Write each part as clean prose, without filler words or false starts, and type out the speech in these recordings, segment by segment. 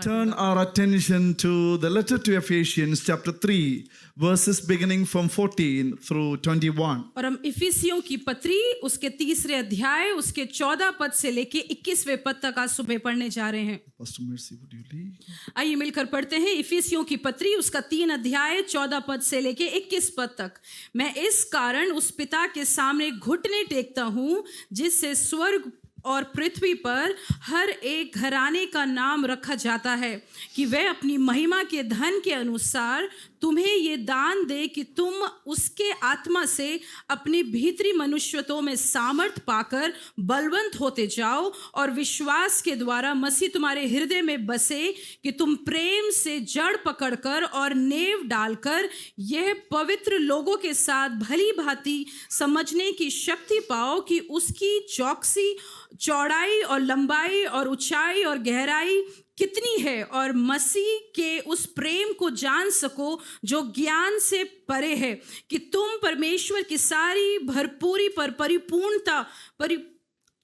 Turn our attention to the letter to Ephesians chapter 3 verses beginning from 14 through 21. और हम इफिसियों की पत्री उसके 3 अध्याय उसके 14 पद से लेके 21वें पद तक आज सुबह पढ़ने जा रहे हैं. Pastor Mercy, would you lead? आइए मिलकर पढ़ते हैं इफिसियों की पत्री उसका 3 अध्याय 14 पद से लेके 21 पद तक. मैं इस कारण उस पिता के सामने घुटने टेकता हूँ जिससे स्वर्ग और पृथ्वी पर हर एक घराने का नाम रखा जाता है कि वह अपनी महिमा के धन के अनुसार तुम्हें ये दान दे कि तुम उसके आत्मा से अपनी भीतरी मनुष्यत्व में सामर्थ पाकर बलवंत होते जाओ और विश्वास के द्वारा मसीह तुम्हारे हृदय में बसे कि तुम प्रेम से जड़ पकड़कर और नेव डालकर यह पवित्र लोगों के साथ भली भांति समझने की शक्ति पाओ कि उसकी चौकसी चौड़ाई और लंबाई और ऊंचाई और गहराई कितनी है और मसीह के उस प्रेम को जान सको जो ज्ञान से परे है कि तुम परमेश्वर की सारी भरपूरी पर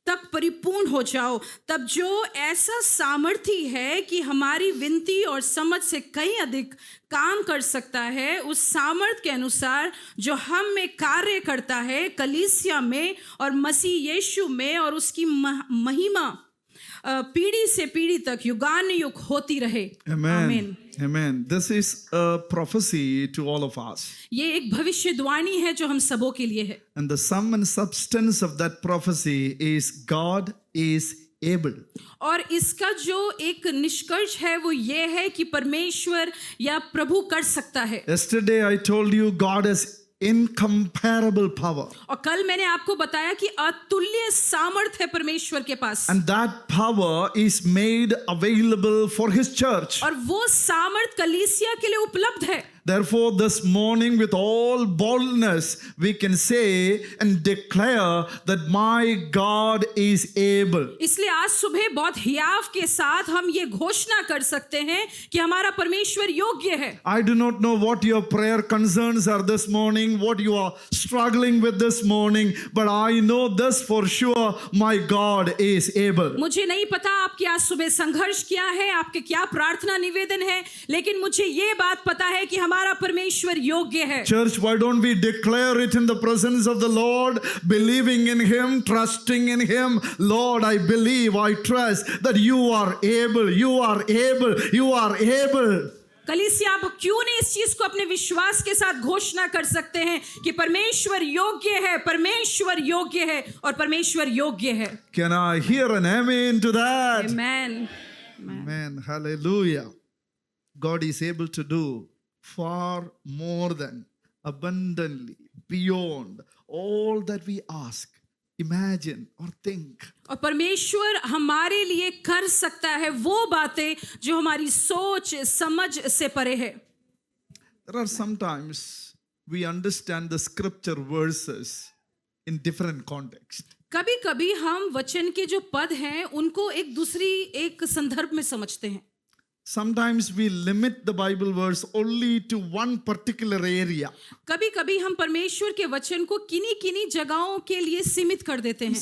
तक परिपूर्ण हो जाओ. तब जो ऐसा सामर्थी है कि हमारी विनती और समझ से कहीं अधिक काम कर सकता है उस सामर्थ के अनुसार जो हम में कार्य करता है कलीसिया में और मसीह यीशु में और उसकी महिमा पीढ़ी से पीढ़ी तक युगानुयुग होती रहे. Amen. Amen. This is a prophecy to all of us. ये एक भविष्यवाणी है जो हम सबों के लिए है. And the sum and substance of that prophecy is God is able. और इसका जो एक निष्कर्ष है वो ये है कि परमेश्वर या प्रभु कर सकता है. Yesterday I told you God has incomparable power. और कल मैंने आपको बताया कि अतुल्य सामर्थ है परमेश्वर के पास. And that power is made available for his church. और वो सामर्थ कलीसिया के लिए उपलब्ध है. Therefore, this morning, with all boldness, we can say and declare that my God is able. इसलिए आज सुबह बहुत हियाव के साथ हम ये घोषणा कर सकते हैं कि हमारा परमेश्वर योग्य है. I do not know what your prayer concerns are this morning, what you are struggling with this morning, but I know this for sure, my God is able. मुझे नहीं पता आपकी आज सुबह संघर्ष क्या है, आपके क्या प्रार्थना निवेदन है, लेकिन मुझे ये बात पता है कि हमारा परमेश्वर योग्य है. Church, why don't we declare it in the presence of the Lord, believing in him, trusting in him? Lord, I believe, I trust that you are able, you are able, you are able. कलीसिया आप क्यों नहीं इस चीज को अपने विश्वास के साथ घोषणा कर सकते हैं कि परमेश्वर योग्य है, परमेश्वर योग्य है और परमेश्वर योग्य है. Can I hear an amen to that? Amen. Amen. Hallelujah. God is able to do far more than abundantly beyond all that we ask, imagine or think. और परमेश्वर हमारे लिए कर सकता है वो बातें जो हमारी सोच समझ से परे है. There are sometimes we understand the scripture verses in different context. कभी कभी हम वचन के जो पद हैं उनको एक संदर्भ में समझते हैं. Sometimes we limit the Bible verse only to one particular area. कभी कभी हम परमेश्वर के वचन को किन्हीं जगहों के लिए सीमित कर देते हैं.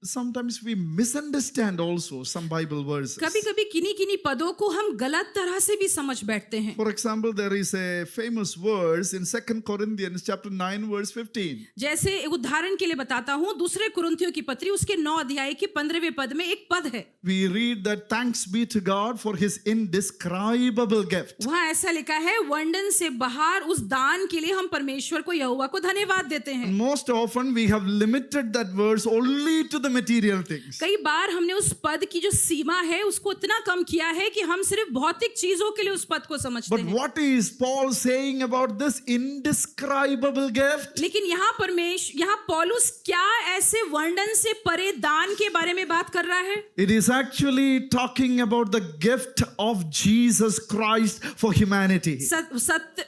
Sometimes we misunderstand also some Bible verses. कभी कभी किन्हीं पदों को हम गलत तरह से भी समझ बैठते हैं. For example, there is a famous verse in 2 Corinthians chapter 9 verse 15. जैसे एक उदाहरण के लिए बताता हूँ, दूसरे कुरिन्थियों की पत्री उसके 9 अध्याय के 15वें पद में एक पद है. We read that thanks be to God for his indescribable gift. वहाँ ऐसा लिखा है, वर्णन से बाहर उस दान के लिए हम परमेश्वर को यहोवा को धन्यवाद देते हैं. Most often we have limited that verse only to the material things. कई बार हमने उस पद की जो सीमा है उसको इतना कम किया है कि हम सिर्फ भौतिक चीजों के लिए उस पद को समझते हैं. But हैं. what is Paul saying about this indescribable gift? लेकिन यहाँ पौलुस क्या ऐसे वर्णन से परे दान के बारे में बात कर रहा है? It is actually talking about the gift of Jesus Christ for humanity.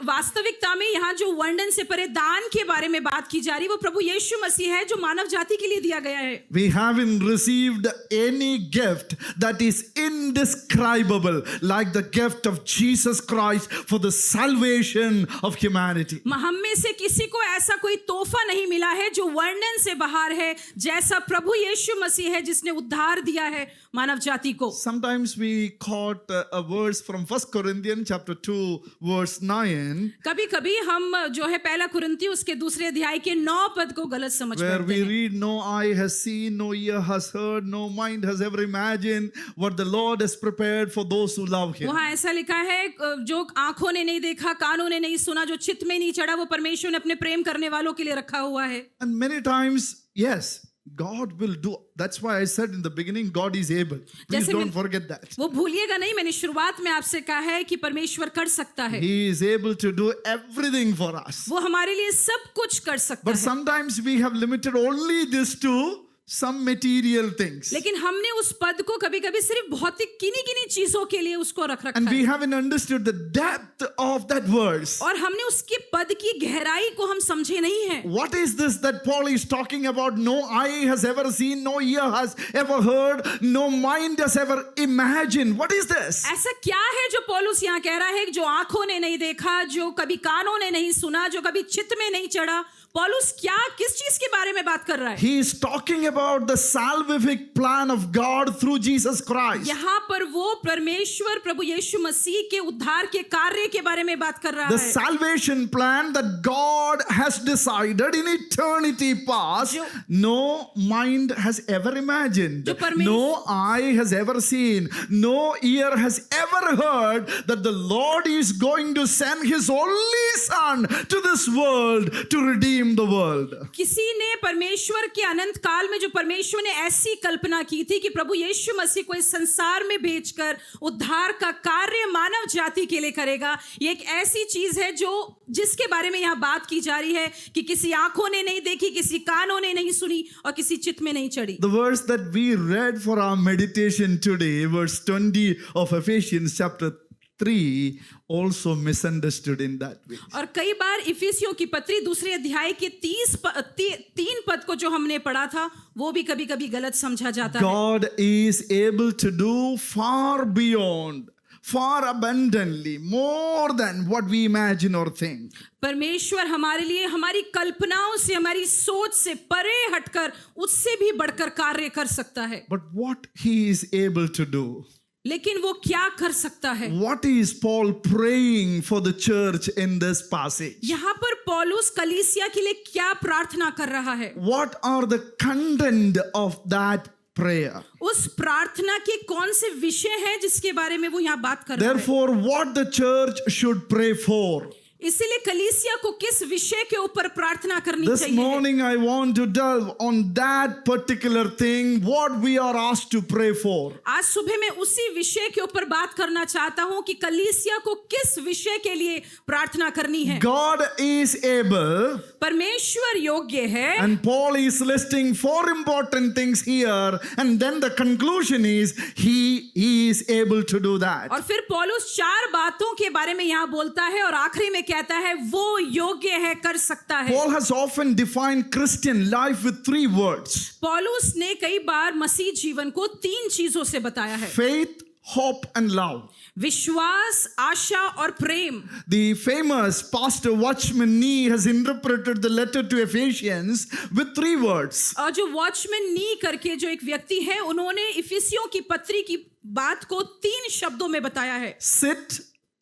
वास्तविकता में यहाँ जो वर्णन से परे दान के बारे में बात की जा रही है वो प्रभु यीशु मसीह है जो मानव जाति के लिए दिया गया है. We haven't received any gift that is indescribable like the gift of Jesus Christ for the salvation of humanity. हम में से किसी को ऐसा कोई तोहफा नहीं मिला है जो वर्णन से बाहर है, जैसा प्रभु यीशु मसीह है जिसने उद्धार दिया है मानव जाति को. Sometimes we quote a verse from 1 Corinthians chapter 2 verse 9 कभी कभी हम जो है पहला कुरिन्ती उसके दूसरे अध्याय के 9 पद को गलत समझ where बैठते we हैं. read, no eye has seen, no ear has heard, no mind has ever imagined what the Lord has prepared for those who love him. वहाँ ऐसा लिखा है, जो आंखों ने नहीं देखा, कानों ने नहीं सुना, जो चित्त में नहीं चढ़ा, वो परमेश्वर ने अपने प्रेम करने वालों के लिए रखा हुआ है. And many times, yes, God will do. That's why I said in the beginning, God is able. Please जैसे don't forget that. वो भूलिएगा नहीं, मैंने शुरुआत में आपसे कहा है कि परमेश्वर कर सकता है. He is able to do everything for us. वो हमारे लिए सब कुछ कर सकता But है. sometimes we have limited only this to some material things. लेकिन हमने उस पद को कभी कभी सिर्फ भौतिक किन्हीं किन्हीं चीजों के लिए उसको रख रखा And we है, haven't understood the depth of that verse. और हमने उसके पद की गहराई को हम समझे नहीं है. What is this that Paul is talking about? No eye has ever seen, no ear has ever heard, no mind has ever imagined. What is this? ऐसा क्या है जो पौलुस यहाँ कह रहा है, जो आंखों ने नहीं देखा, जो कभी कानों ने नहीं सुना, जो कभी चित्त में नहीं चढ़ा? पौलुस क्या किस चीज के बारे में बात कर रहा है? He is talking about the salvific plan of God through Jesus Christ. यहाँ पर वो परमेश्वर प्रभु यीशु मसीह के उद्धार के कार्य के बारे में बात कर रहा The है. salvation plan that God has decided in eternity past, no mind has ever imagined, no eye has ever seen, no ear has ever heard that the Lord is going to send His only Son to this world to redeem the world. किसी ने परमेश्वर के अनंत काल में जो परमेश्वर ने ऐसी कल्पना की थी कि प्रभु यीशु मसीह को इस संसार में भेजकर उद्धार का कार्य मानव जाति के लिए करेगा. ये एक ऐसी चीज है जो जिसके बारे में यहाँ बात की जा रही है कि किसी आंखों ने नहीं देखी, किसी कानों ने नहीं सुनी और किसी चित्त में नहीं चढ़ी. The verse that we read for our meditation today, verse 20 of Ephesians chapter 3, also misunderstood in that way. और कई बार इफिसियों की पत्री दूसरे अध्याय के 3 पद को जो हमने पढ़ा था वो भी कभी कभी गलत समझा जाता है. God is able to do far beyond, far abundantly, more than what we imagine or think. परमेश्वर हमारे लिए हमारी कल्पनाओं से, हमारी सोच से परे हटकर उससे भी बढ़कर कार्य कर सकता है. But what He is able to do? लेकिन वो क्या कर सकता है? What is Paul praying for the church in this passage? यहाँ पर पौलुस कलीसिया के लिए क्या प्रार्थना कर रहा है? What are the content of that prayer? उस प्रार्थना के कौन से विषय हैं जिसके बारे में वो यहाँ बात कर रहा है? Therefore, what the church should pray for? इसीलिए कलीसिया को किस विषय के ऊपर प्रार्थना करनी This चाहिए? morning I want to delve on that particular thing, what we are asked to pray for. आज सुबह मैं उसी विषय के ऊपर बात करना चाहता हूं कि कलीसिया को किस विषय के लिए प्रार्थना करनी है. God is able, परमेश्वर योग्य है, and Paul is listing 4 important things here, and then the conclusion is he is able to do that. और फिर पौलुस 4 बातों के बारे में यहाँ बोलता है और आखिरी में कहता है वो योग्य है, कर सकता है. Paul has often defined Christian life with 3 words: पौलुस ने कई बार मसीह जीवन को 3 चीजों से बताया है. faith, hope, and love. विश्वास, आशा और प्रेम. The famous Pastor Watchman Nee has interpreted the letter to Ephesians with 3 words: और जो वॉचमैन नी करके जो एक व्यक्ति है, उन्होंने इफिसियों की पत्री की बात को 3 शब्दों में बताया है. sit,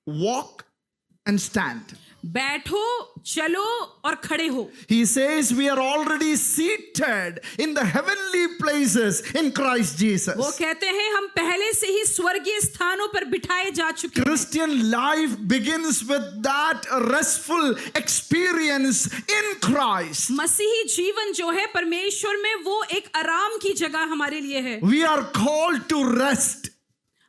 walk, and stand. बैठो, चलो और खड़े हो. He says we are already seated in the heavenly places in Christ Jesus. वो कहते हैं हम पहले से ही स्वर्गीय स्थानों पर बिठाए जा चुके हैं. Christian life begins with that restful experience in Christ. मसीही जीवन जो है परमेश्वर में, वो एक आराम की जगह हमारे लिए है. We are called to rest.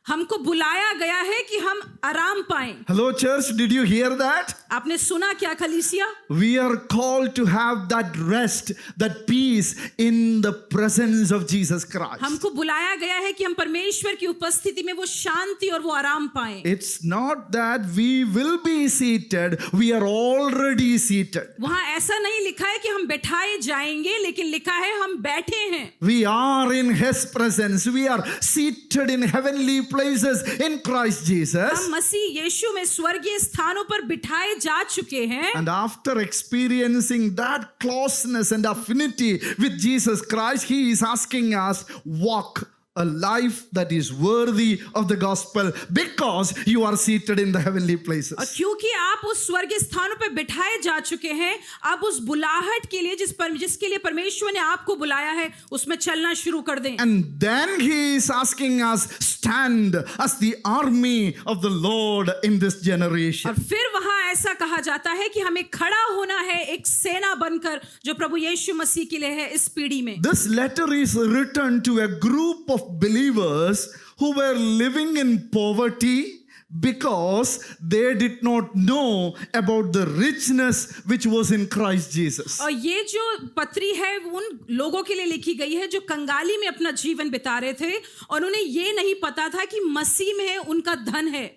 हमको बुलाया गया है कि हम आराम पाएं। Hello, church, did you hear that? आपने सुना क्या कलीसिया? We are called to have that rest, that peace in the presence of Jesus Christ. हमको बुलाया गया है कि हम परमेश्वर की उपस्थिति में वो शांति और वो आराम पाएं। It's not that we will be seated, we are already seated. वहां ऐसा नहीं लिखा है कि हम बैठाए जाएंगे, लेकिन लिखा है हम बैठे हैं। We are in His presence. We are seated in heavenly places in Christ Jesus. हम मसीह यीशु में स्वर्गीय स्थानों पर बिठाए जा चुके हैं। And after experiencing that closeness and affinity with Jesus Christ, He is asking us, walk a life that is worthy of the gospel because you are seated in the heavenly places. और क्योंकि आप उस स्वर्गीय स्थानों पर बिठाए जा चुके हैं, अब उस बुलाहट के लिए जिसके लिए परमेश्वर ने आपको बुलाया है उसमें चलना शुरू कर दें। And then He is asking us, stand as the army of the Lord in this generation. और फिर वहां ऐसा कहा जाता है कि हमें खड़ा होना है एक सेना बनकर जो प्रभु यीशु मसीह के लिए है इस पीढ़ी में। This letter is written to a group of believers who were living in poverty because they did not know about the richness which was in Christ Jesus. और ये जो पत्री है उन लोगों के लिए लिखी गई है जो कंगाली में अपना जीवन बिता रहे थे और उन्हें ये नहीं पता था कि मसीह में उनका धन है।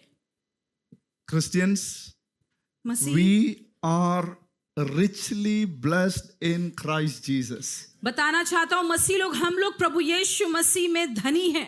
Christians, Masih we are richly blessed in Christ Jesus. बताना चाहता हूं मसीह लोग हम लोग प्रभु यीशु मसीह में धनी हैं।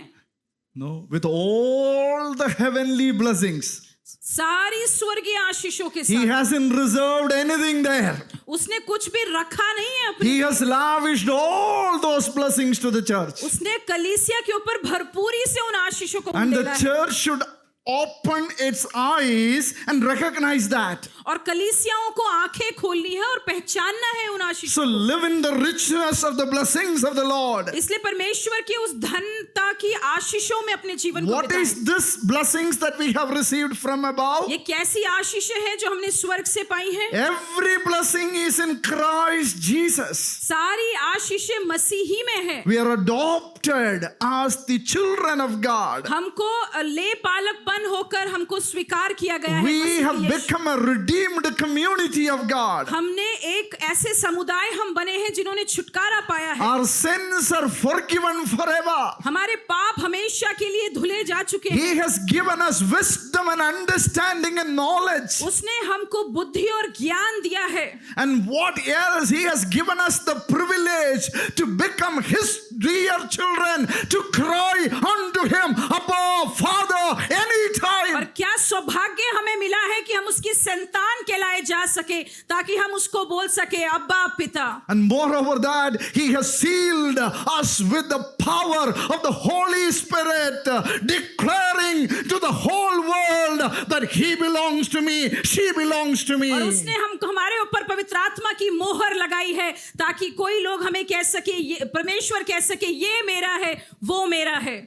No, with all the heavenly blessings. सारी स्वर्गीय आशीषों के He साथ hasn't reserved anything there. उसने कुछ भी रखा नहीं है अपने। He has lavished all those blessings to the church. उसने कलीसिया के ऊपर भरपूरी से उन आशीषों को And the उंडेला है। church should open its eyes and recognize that. और कलीसियाओं को आंखें खोलनी है और पहचानना है उन आशीषों। So live in the richness of the blessings of the Lord. इसलिए परमेश्वर की उस धनता की आशीषों में अपने जीवन को What बिताएं। is this blessings that we have received from above? ये कैसी आशीषें हैं जो हमने स्वर्ग से पाई हैं? Every blessing is in Christ Jesus. सारी आशीषें मसीही में है। We are adopted as the children of God. हमको ले पालकपन होकर हमको स्वीकार किया गया है। We Masih have Yeshu. become a redeemed community of God. हमने एक ऐसे समुदाय हम बने हैं जिन्होंने छुटकारा पाया है। Our sins are forgiven forever. हमारे पाप हमेशा के लिए धुले जा चुके हैं। He has given us wisdom and understanding and knowledge. उसने हमको बुद्धि और ज्ञान दिया है। And what else? He has given us the privilege to become His dear children, to cry unto Him, Abba, Father, और anytime. क्या सौभाग्य हमें मिला है कि हम उसकी संतान कहलाए जा सके ताकि हम उसको बोल सके अब्बा पिता। And moreover that, He has sealed us with the power of the Holy Spirit, declaring to the whole world that He belongs to me, she belongs to me. और उसने हमको हमारे ऊपर पवित्र आत्मा की मोहर लगाई है ताकि कोई लोग हमें कह सके ये परमेश्वर कह सके ये मेरा है वो मेरा है।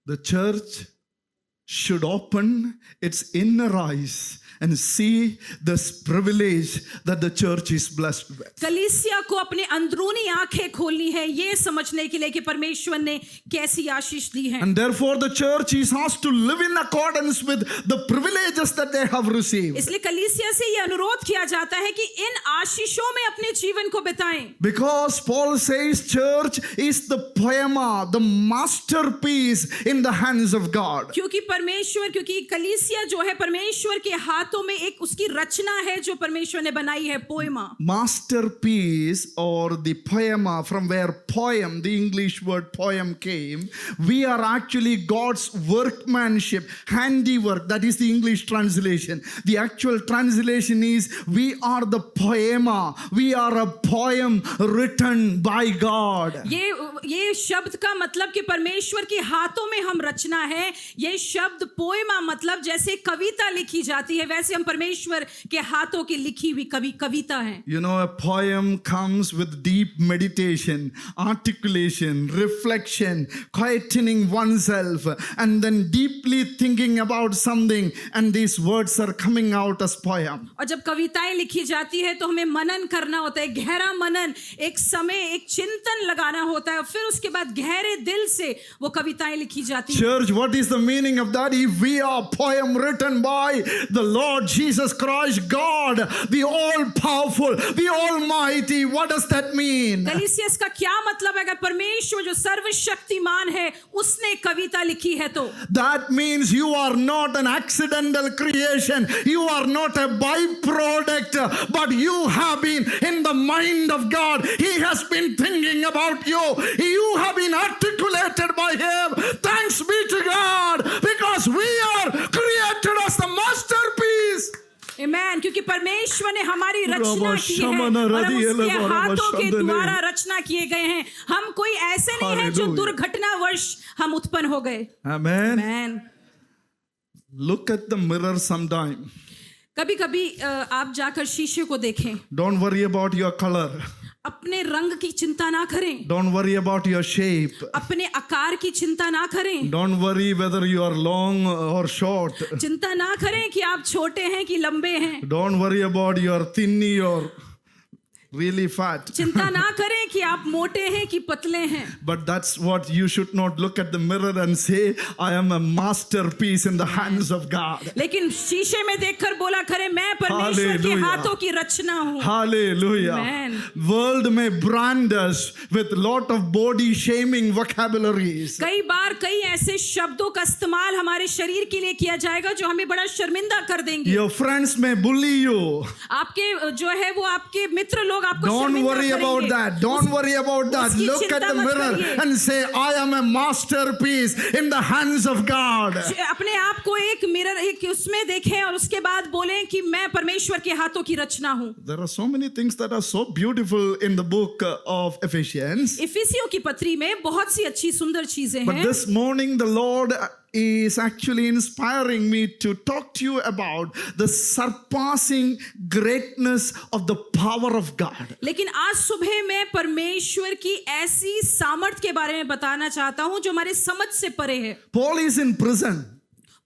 The church should open its inner eyes and see this privilege that the church is blessed with. कलीसिया को अपने अंदरूनी आंखें खोलनी है ये समझने के लिए कि परमेश्वर ने कैसी आशीष दी है। And therefore the church is asked to live in accordance with the privileges that they have received. इसलिए कलीसिया से ये अनुरोध किया जाता है कि इन आशीषों में अपने जीवन को बिताएं। Because Paul says church is the poema, the masterpiece in the hands of God. क्योंकि कलीसिया जो है परमेश्वर के हाथों में एक उसकी रचना है जो परमेश्वर ने बनाई है पोएमा। Masterpiece or the poema, from where poem, the English word poem came, we are actually God's workmanship, handiwork. That is the English translation. The actual translation is we are the poema. We are a poem written by God. ये शब्द का मतलब कि परमेश्वर के हाथों में हम रचना है। ये शब्द पोएमा मतलब जैसे कविता लिखी जाती है वैसे हम परमेश्वर के हाथों की लिखी हुई कविता है। You know, a poem comes with deep meditation, articulation, reflection, quietening oneself, and then deeply thinking about something, and these words are coming out as poem. और जब कविताएं लिखी जाती है तो हमें मनन करना होता है, गहरा मनन, एक समय एक चिंतन लगाना होता है, फिर उसके बाद गहरे दिल से वो कविताएं लिखी जाती हैं। Church, what is the meaning of like that. If we are poem written by the Lord Jesus Christ, God, the all-powerful, the Almighty, what does that mean? कलीसिया इसका क्या मतलब है? अगर परमेश्वर जो सर्वशक्तिमान है उसने कविता लिखी है तो That means you are not an accidental creation. You are not a byproduct, but you have been in the mind of God. He has been thinking about you. You have been articulated by Him. Thanks be to God, because we are created as the masterpiece. आमेन। क्योंकि परमेश्वर ने हमारी रचना की है शमना और हम रदी उसके एले हाथों के शंदले। द्वारा रचना किए गए हैं। हम कोई ऐसे नहीं हैं जो Hallelujah. दुर्घटनावश हम उत्पन्न हो गए। Amen. Amen. Look at the mirror sometime. कभी कभी आप जाकर शीशे को देखें, Don't worry about your color. अपने रंग की चिंता ना करें, Don't worry about your shape. अपने आकार की चिंता ना करें, Don't worry whether you are long or short. चिंता ना करें कि आप छोटे हैं कि लंबे हैं, Don't worry about your thinny or really fat. चिंता ना करें कि आप मोटे हैं कि पतले हैं। But that's what you should not look at the mirror and say, I am a masterpiece in the hands of God. लेकिन शीशे में देखकर बोला करें, मैं परमेश्वर के Hallelujah. हाथों की रचना हूँ। Hallelujah. Amen. World may brand us with lot of body shaming vocabularies. कई बार कई ऐसे शब्दों का इस्तेमाल हमारे शरीर के लिए किया जाएगा जो हमें बड़ा शर्मिंदा कर देंगे। Your friends may bully you. आपके जो है वो आपके मित्र लोग आपको Don't शर्मिंदा worry about करेंगे। that. Don't worry about that. उसकी Look at चिंता the मत mirror करिए। and say, I am a masterpiece in the hands of God. अपने आप को एक मिरर एक उसमें देखें और उसके बाद बोलें कि मैं परमेश्वर के हाथों की रचना हूँ। There are so many things that are so beautiful in the book of Ephesians. इफिसियों की पत्री में बहुत सी अच्छी सुंदर चीजें But हैं। this morning, the Lord is actually inspiring me to talk to you about the surpassing greatness of the power of God. लेकिन आज सुबह मैं परमेश्वर की ऐसी सामर्थ के बारे में बताना चाहता हूं जो हमारे समझ से परे है। Paul is in prison,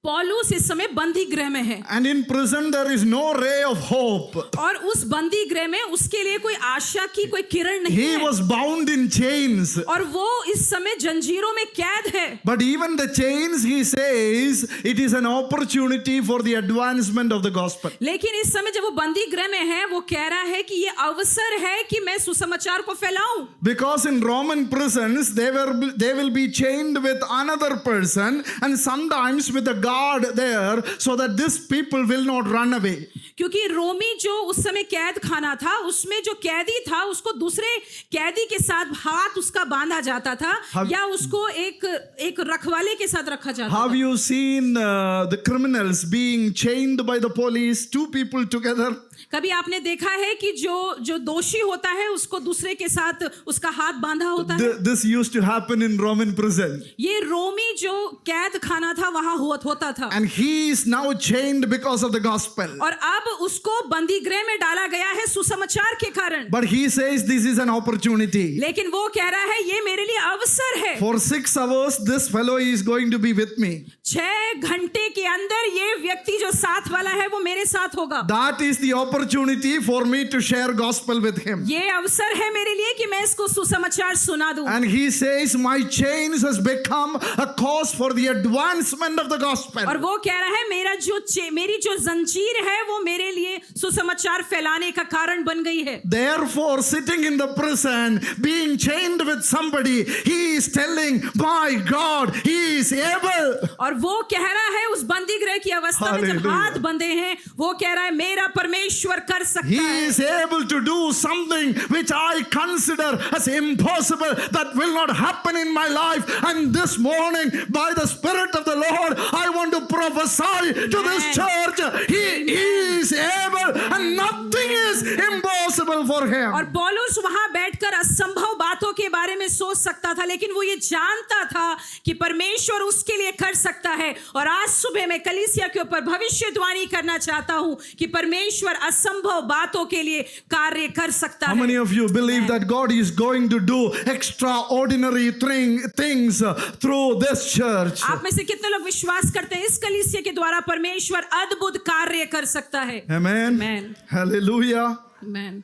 पौलुस इस समय बंदी गृह में है and in prison there is no ray of hope. और उस बंदी गृह में उसके लिए कोई आशा की कोई किरण नहीं He है was bound in chains. और वो इस समय जंजीरों में कैद है। But even the chains, he says, it is an opportunity for the advancement of the gospel. लेकिन इस समय जब वो बंदी गृह में है वो कह रहा है कि ये अवसर है कि मैं सुसमाचार को फैलाऊं। Because in Roman prisons, they will be chained with another person and sometimes with a guard there so that these people will not run away. क्योंकि रोमी जो उस समय कैद खाना था उसमें जो कैदी था उसको दूसरे कैदी के साथ हाथ उसका बांधा जाता था या उसको एक रखवाले के साथ रखा जाता Have था। you seen the criminals being chained by the police, two people together? कभी आपने देखा है कि जो दोषी होता है उसको दूसरे के साथ उसका हाथ बांधा होता है? This used to happen in Roman prison. ये रोमी जो कैद खाना था वहां होता था And he is now chained because of the gospel. और अब उसको बंदी गृह में डाला गया है सुसमाचार के कारण। But he says this is an opportunity. लेकिन वो कह रहा है ये मेरे लिए अवसर है। For 6 hours, this fellow is going to be with me. 6 घंटे के अंदर ये व्यक्ति जो साथ वाला है वो मेरे साथ होगा। That is the opportunity for me to share gospel with him. ये अवसर है मेरे लिए कि मैं इसको सुसमाचार सुना दूं। And he says, my chains has become a cause for the advancement of the gospel. और वो कह रहा है मेरी जो जंजीर है वो मेरे लिए सुसमाचार फैलाने का कारण बन गई है। Therefore, sitting in the prison, being chained with somebody, he is telling, my God, he is able. और वो कह रहा है उस बंदी गृह की अवस्था में जब Hallelujah. हाथ बंधे हैं वो कह रहा है मेरा परमेश्वर कर सकता He है। is able to do something which I consider as impossible, that will not happen in my life. And this morning, by the Spirit of the Lord, I want to prophesy to this church, he is able and nothing is impossible for him. और पौलुस वहां बैठकर असंभव बातों के बारे में सोच सकता था लेकिन वो ये जानता था कि परमेश्वर उसके लिए कर सकता है। और आज सुबह मैं कलीसिया के ऊपर भविष्यवाणी करना चाहता हूं कि परमेश्वर असंभव बातों के लिए कार्य कर सकता How है। many of you believe that God is going to do extraordinary things through this church? आप में से कितने लोग विश्वास करते हैं इस कलीसिया के द्वारा परमेश्वर अद्भुत कार्य कर सकता है? Amen. Amen. Hallelujah. Amen.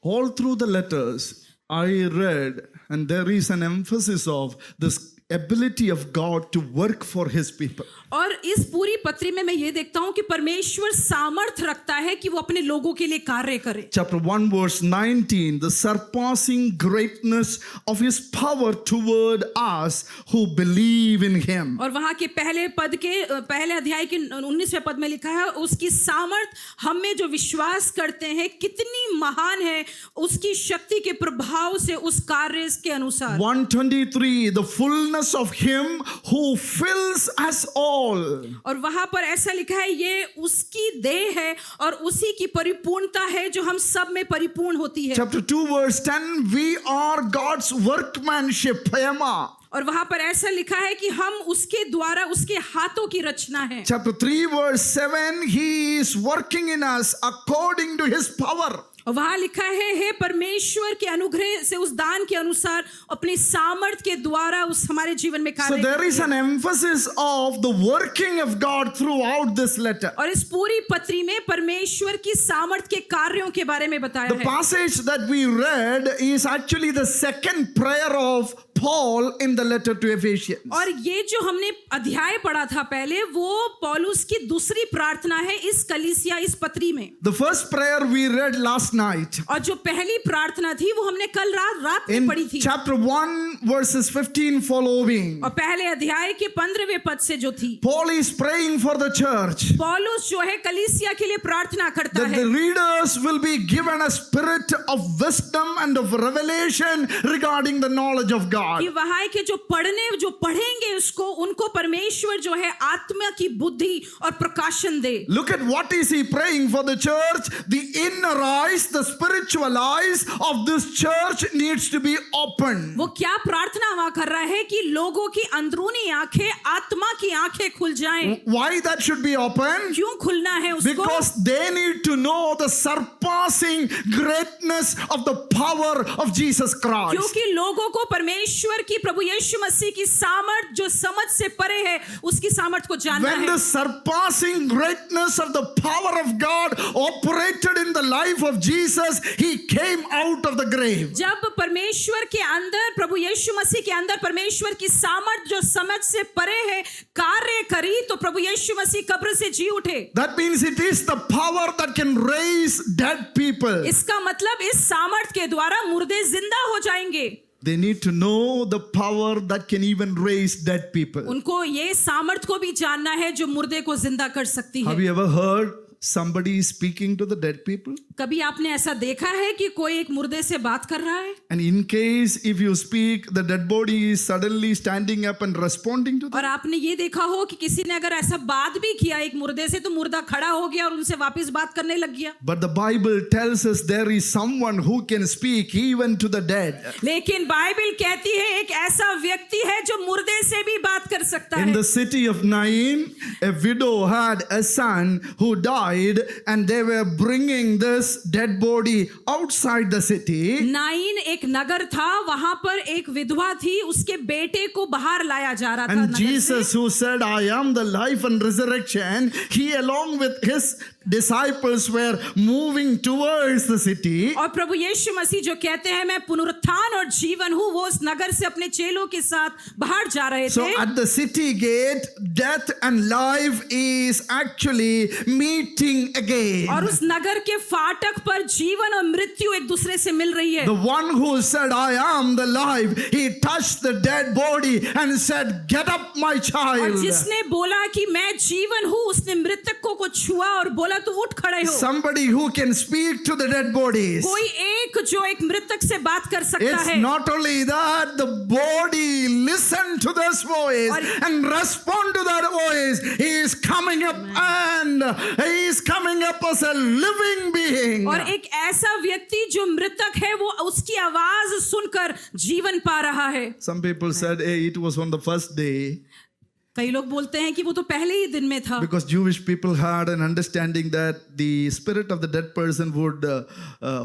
All through the letters I read, and there is an emphasis of this ability of God to work for his people. और इस पूरी पत्री में मैं ये देखता हूं कि परमेश्वर सामर्थ रखता है कि वो अपने लोगों के लिए कार्य करे। Chapter 1 verse 19, the surpassing greatness of his power toward us who believe in him. और वहां के पहले अध्याय के 19वें पद में लिखा है, उसकी सामर्थ हम में जो विश्वास करते हैं कितनी महान है, उसकी शक्ति के प्रभाव से उस कार्य के अनुसार। 123, the fullness of him who fills us all. और वहां पर ऐसा लिखा है, ये उसकी देह है और उसी की परिपूर्णता है जो हम सब में परिपूर्ण होती है। Chapter 2 verse 10, we are God's workmanship, poema. और वहां पर ऐसा लिखा है कि हम उसके द्वारा उसके हाथों की रचना है। Chapter 3 verse 7, he is working in us according to his power. और वहां लिखा है, हे परमेश्वर के अनुग्रह से उस दान के अनुसार अपनी सामर्थ के द्वारा उस हमारे जीवन में So कार्य there is करती an है। emphasis of the working of God throughout this letter. और इस पूरी पत्री में परमेश्वर की सामर्थ के कार्यों के बारे में बताया The है। passage that we read is actually the second prayer of Paul in the letter to Ephesians. और ये जो हमने अध्याय पढ़ा था पहले, वो पौलुस की दूसरी प्रार्थना है इस कलीसिया इस पत्री में। The first prayer we read last night. और जो पहली प्रार्थना थी वो हमने कल रात में In पढ़ी थी। chapter 1 verses 15 following, और पहले अध्याय के 15वें पद से जो थी, Paul is praying for the church पौलुस जो है कलीसिया के लिए प्रार्थना करता that है the readers will be given a spirit of wisdom and of revelation regarding the knowledge of God. कि वहां के जो पढ़ेंगे उसको, उनको परमेश्वर जो है आत्मा की बुद्धि और प्रकाशन दे। Look at what is he praying for the church. The inner eyes, the spiritual eyes of this church needs to be opened. वो क्या प्रार्थना वहां कर रहा है कि लोगों की अंदरूनी आंखें, आत्मा की आंखें खुल जाएं। Why that should be open? क्यों खुलना है उसको? Because they need to know the surpassing greatness of the power of Jesus Christ. क्योंकि लोगों को परमेश्वर की, प्रभु यीशु मसीह की सामर्थ जो समझ से परे है, उसकी सामर्थ को जानना When है। the surpassing greatness of the power of God operated in the life of Jesus, he came out of the grave. जब परमेश्वर के अंदर, प्रभु यीशु मसीह के अंदर परमेश्वर की सामर्थ जो समझ से परे है कार्य करी, तो प्रभु यीशु मसीह कब्र से जी उठे। That means it is the power that can raise dead people. इसका मतलब इस सामर्थ के द्वारा मुर्दे जिंदा हो जाएंगे। They need to know the power that can even raise dead people. उनको ये सामर्थ को भी जानना है जो मुर्दे को जिंदा कर सकती Have है। you ever heard somebody is speaking to the dead people? कभी आपने ऐसा देखा है कि कोई एक मुर्दे से बात कर रहा है? And in case if you speak, the dead body is suddenly standing up and responding to और them. आपने ये देखा हो कि किसी ने अगर ऐसा बात भी किया एक मुर्दे से, तो मुर्दा खड़ा हो गया और उनसे वापस बात करने लग गया। But the Bible tells us there is someone who can speak even to the dead. लेकिन बाइबल कहती है एक ऐसा व्यक्ति है जो मुर्दे से भी बात कर सकता In है। the city of Nain, a widow had a son who died, and they were bringing this dead body outside the city. Nine एक नगर था, वहां पर एक विधवा थी, उसके बेटे को बाहर लाया जा रहा था And नगर Jesus, से। who said, I am the life and resurrection, he along with his disciples were moving towards the city. और प्रभु यीशु मसीह जो कहते हैं मैं पुनरुत्थान और जीवन हूं, वो उस नगर से अपने चेलों के साथ बाहर जा रहे So थे। at the city gate, death and life is actually meeting again. और उस नगर के फाटक पर जीवन और मृत्यु एक दूसरे से मिल रही है। The one who said, I am the life, he touched the dead body and said, get up, my और child. जिसने बोला कि मैं जीवन हूं, उसने मृतकों को छुआ और बोला तू उठ खड़े हो। Somebody who can speak to the dead bodies. कोई एक जो एक मृतक से बात कर सकता It's है। not only that, the body listen to this voice and respond to that voice. He is coming up and he is coming up as a living being. और एक ऐसा व्यक्ति जो मृतक है, वो उसकी आवाज सुनकर जीवन पा रहा है। Some people said, hey, it was on the first day. कई लोग बोलते हैं कि वो तो पहले ही दिन में था, Because Jewish people had an understanding that the spirit of the dead person would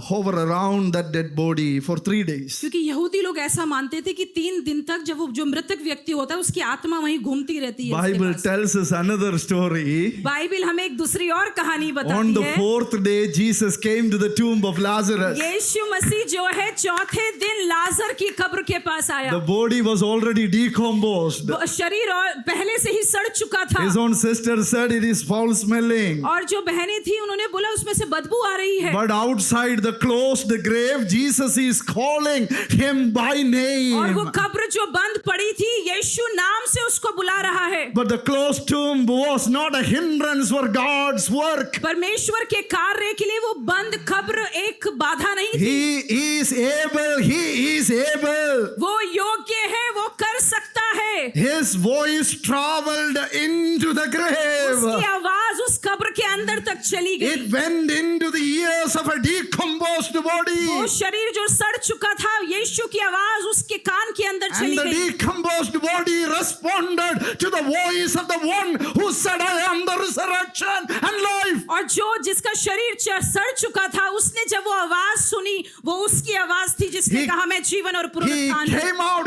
hover around that dead body for 3 days. क्योंकि यहूदी लोग ऐसा मानते थे कि 3 दिन तक जब वो जो मृतक व्यक्ति होता है उसकी आत्मा वहीं घूमती रहती है। Bible उसके पास। tells us another story. Bible हमें एक दूसरी और कहानी On बताती the है। 4th day, Jesus came to the tomb of Lazarus. यीशु मसीह जो है चौथे दिन लाजर की कब्र के पास आया। The body was already decomposed. वो शरीर और पहले से ही सड़ चुका था। His own sister said it is foul smelling. और जो बहनें थी उन्होंने बोला उसमें से बदबू आ रही है। But outside the closed grave, Jesus is calling him by और वो name. कब्र जो बंद पड़ी थी यीशु नाम से उसको बुला रहा है। But the closed tomb was not a hindrance for God's work. परमेश्वर के कार्य के लिए वो बंद कब्र एक बाधा नहीं थी। He is able. He is able. वो योग्य है, वो कर सकता है। His voice traveled into the grave. उसकी आवाज उस कब्र के अंदर तक चली गई। It went into the ears of a decomposed body. वो शरीर जो सड़ चुका था यीशु की आवाज उसके कान के अंदर And चली the गई। decomposed body responded to the voice of the one who said, I am the resurrection and life. और जो जिसका शरीर सड़ चुका था उसने जब वो आवाज सुनी वो उसकी आवाज थी जिसने He- कहा मैं जीवन और He पुनरुत्थान हूं।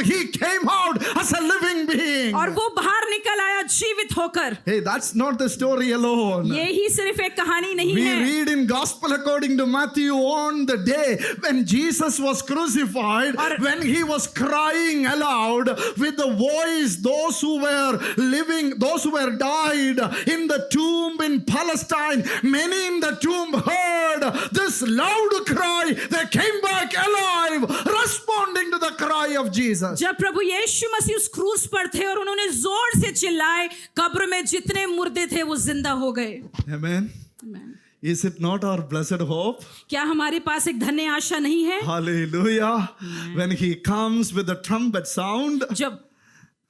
he came out as a living being. और वो बाहर निकल आया जीवित होकर। Hey, that's not the story alone. ये ही सिर्फ एक कहानी नहीं We है। read in Gospel according to Matthew on the day when Jesus was crucified, और- when he was crying aloud with the voice, those who were died in the tomb in Palestine, many in the tomb heard this loud cry. They came back alive, responding to the cry of Jesus. जब प्रभु यीशु मसीह उस क्रूस पर थे और उन्होंने जोर से चिल्लाए कब्र में जितने मुर्दे थे वो जिंदा हो गए। Amen. Is it not our blessed hope? क्या हमारे पास एक धन्य आशा नहीं है? Hallelujah. When he comes with the trumpet sound,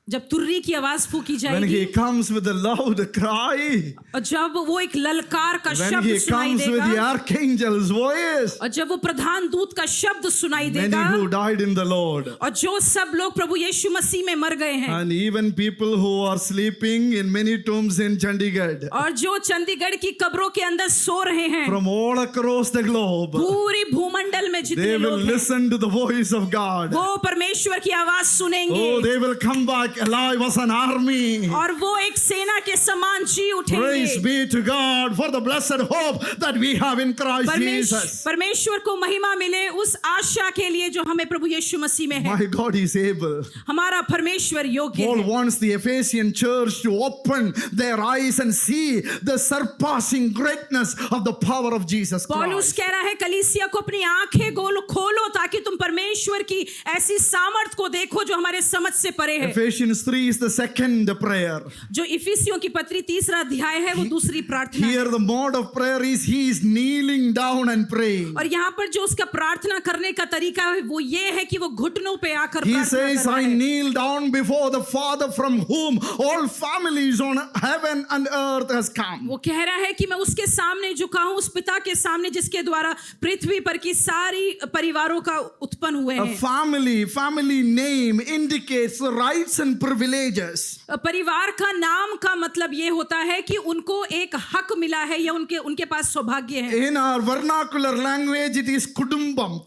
जब तुर्री की आवाज फूकी when he जाएगी comes with a loud cry, और जब वो एक ललकार का when शब्द he सुनाई comes with the देगा archangel's voice, और जब वो प्रधान दूत का शब्द सुनाई many देगा who died in the Lord, और जो सब लोग प्रभु यीशु मसीह में मर गए हैं and even people who are sleeping in many tombs in Chandigarh, और जो चंडीगढ़ की कब्रों के अंदर सो रहे हैं from all across the globe, पूरी भूमंडल में they जितने will लोग हैं listen to the voice of God. वो परमेश्वर की आवाज सुनेंगे Oh, they will come back alive as an army. और वो एक सेना के समान जी Praise उठेंगे। be to God for the blessed hope that we have in Christ Jesus. परमेश्वर को महिमा मिले उस आशा के लिए जो हमें प्रभु यीशु मसीह में है। My God is able. हमारा परमेश्वर योग्य Paul है। wants the Ephesian church to open their eyes and see the surpassing greatness of the power of Jesus पौलुस Christ. कह रहा है कलीसिया को अपनी आंखें खोलो ताकि तुम परमेश्वर की ऐसी सामर्थ को देखो जो हमारे समझ से परे है। Ephesians 3 is the second prayer. जो इफिसियों की पत्री 3रा अध्याय है वो दूसरी प्रार्थना है। Here the mode of prayer is he is kneeling down and praying. और यहाँ पर जो उसका प्रार्थना करने का तरीका है वो ये है कि वो घुटनों पे आकर He प्रार्थना says, कर रहा I है। kneel down before the Father from whom all families on heaven and earth has come. वो कह रहा है कि मैं उसके सामने झुका हूं, उस पिता के सामने जिसके द्वारा पृथ्वी पर की सारी परिवारों का उत्पन्न हुए A हैं। family name indicates the rights and privileges. परिवार का नाम का मतलब ये होता है कि उनको एक हक मिला है या उनके पास सौभाग्य है। In our vernacular language, it is kudumbam.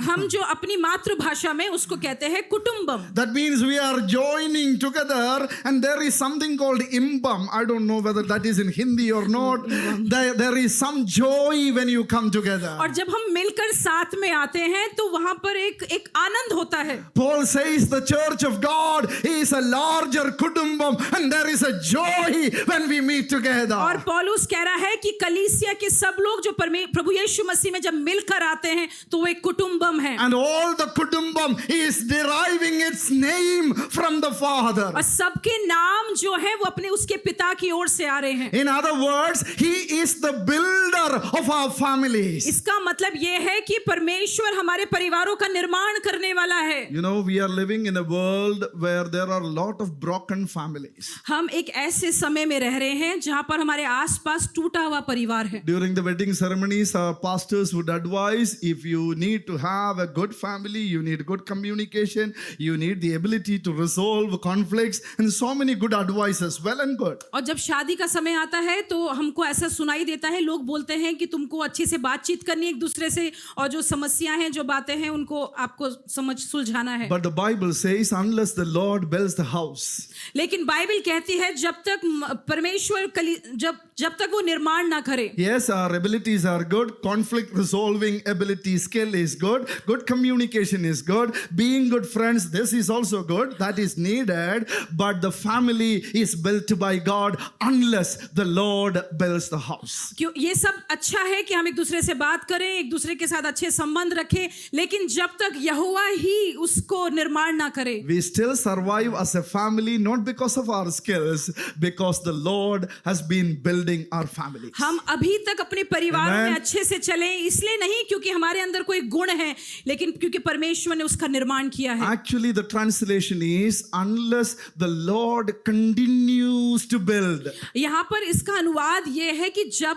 हम जो अपनी मातृभाषा में उसको कहते हैं कुटुंबम। That means we are joining together, and there is something called imbam. I don't know whether that is in Hindi or not. There is some joy when you come together. और जब हम मिलकर साथ में आते हैं तो वहां पर एक आनंद होता है। Paul says the church of God is a larger kudumbam, and there is a joy when we meet together. और पौलुस कह रहा है कि कलीसिया के सब लोग जो प्रभु यीशु मसीह में जब मिलकर आते हैं तो वो एक कुटुंबम है। And all the kudumbam is deriving its name from the Father. और सबके नाम जो है वो अपने उसके पिता की ओर से आ रहे हैं। In other words, he is the builder of our families. इसका मतलब ये है कि परमेश्वर हमारे परिवारों का निर्माण करने वाला है। You know, we are living in a world where there are a lot of broken families. हम एक ऐसे समय में रह रहे हैं जहां पर हमारे आसपास टूटा हुआ परिवार है। During the wedding ceremonies, our pastors would advise, if you need to have a good family, you need good communication, you need the ability to resolve conflicts, and so many good advices. Well and good. और जब शादी का समय आता है तो हमको ऐसा सुनाई देता है, लोग बोलते हैं कि तुमको अच्छे से बातचीत करनी एक दूसरे से और जो समस्याएं हैं जो बातें हैं उनको आपको सुलझाना है। But the Bible says, unless the Lord builds the house, लेकिन बाइबल कहती है जब तक परमेश्वर जब जब तक वो निर्माण ना करे। Yes, our abilities are good. Conflict resolving ability skill is good. Good communication is good. Being good friends, this is also good. That is needed. But the family is built by God unless the Lord builds the house. क्यों ये सब अच्छा है कि हम एक दूसरे से बात करें, एक दूसरे के साथ अच्छे संबंध रखें, लेकिन जब तक यहोवा ही उसको निर्माण ना करे, We still survive as a family not because of our skills, because the Lord has been building our families. हम अभी तक अपने परिवारों Amen. में अच्छे से चलें, इसलिए नहीं क्योंकि हमारे अंदर कोई गुण है, लेकिन क्योंकि परमेश्वर ने उसका निर्माण किया है। Actually, the translation is unless the Lord continues to build. यहाँ पर इसका अनुवाद ये है कि जब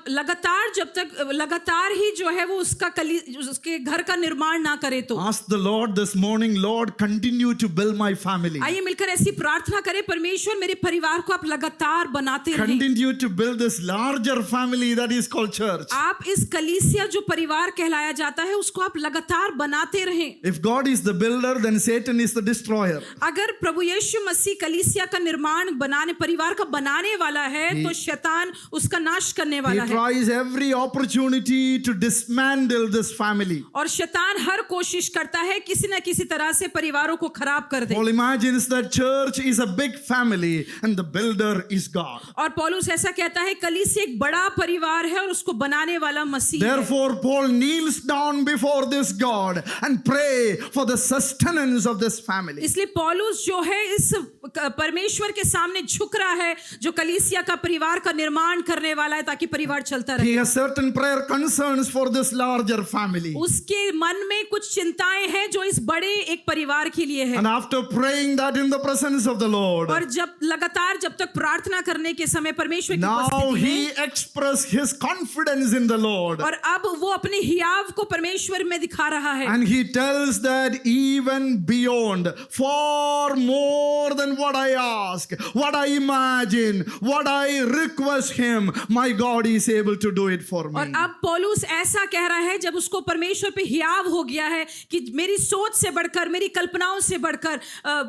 लगातार ही जो है वो उसके घर का निर्माण ना करे तो। Ask the Lord this morning, Lord, continue to build my family. आइए मिलकर ऐसी प्रार्थना करें, परमेश्वर मेरे परिवार को आप लगातार बनाते रहें। Continue to build this larger family that is called church. आप इस कलीसिया जो परिवार कहलाया जाता है उसको आप लगातार बनाते रहें। If God is the builder, then Satan is the destroyer. अगर प्रभु यीशु मसीह कलीसिया का निर्माण बनाने परिवार का बनाने वाला है तो शैतान उसका नाश करने He वाला है। tries every opportunity to dismantle this family. और शैतान हर कोशिश करता है किसी न किसी तरह से परिवारों को खराब कर दे। Paul imagines that church is a big family and the builder is God. और पौलुस ऐसा कहता है कलीसिया एक बड़ा परिवार है और उसको बनाने वाला मसीह है। Therefore, Paul kneels down before this God and pray for the sustenance of this family. इसलिए पौलुस जो है इस परमेश्वर के सामने झुक रहा है जो कलीसिया का परिवार का निर्माण करने वाला है ताकि परिवार चलता रहे। He has certain prayer concerns for this larger family. उसके मन में कुछ चिंताएं हैं जो इस बड़े एक परिवार के लिए है। And after praying that in the presence of the Lord, और जब तक प्रार्थना करने के समय परमेश्वर की now उपस्थिति he में expressed his confidence in the Lord. और अब वो अपने हियाव को परमेश्वर में दिखा रहा है। And he tells that even beyond, far more than what I ask, what I imagine, what I request him, my God is able to do it for me. और अब पौलुस ऐसा कह रहा है जब उसको परमेश्वर पे हियाव हो गया है कि मेरी सोच से बढ़कर मेरी कल्पनाओं से बढ़कर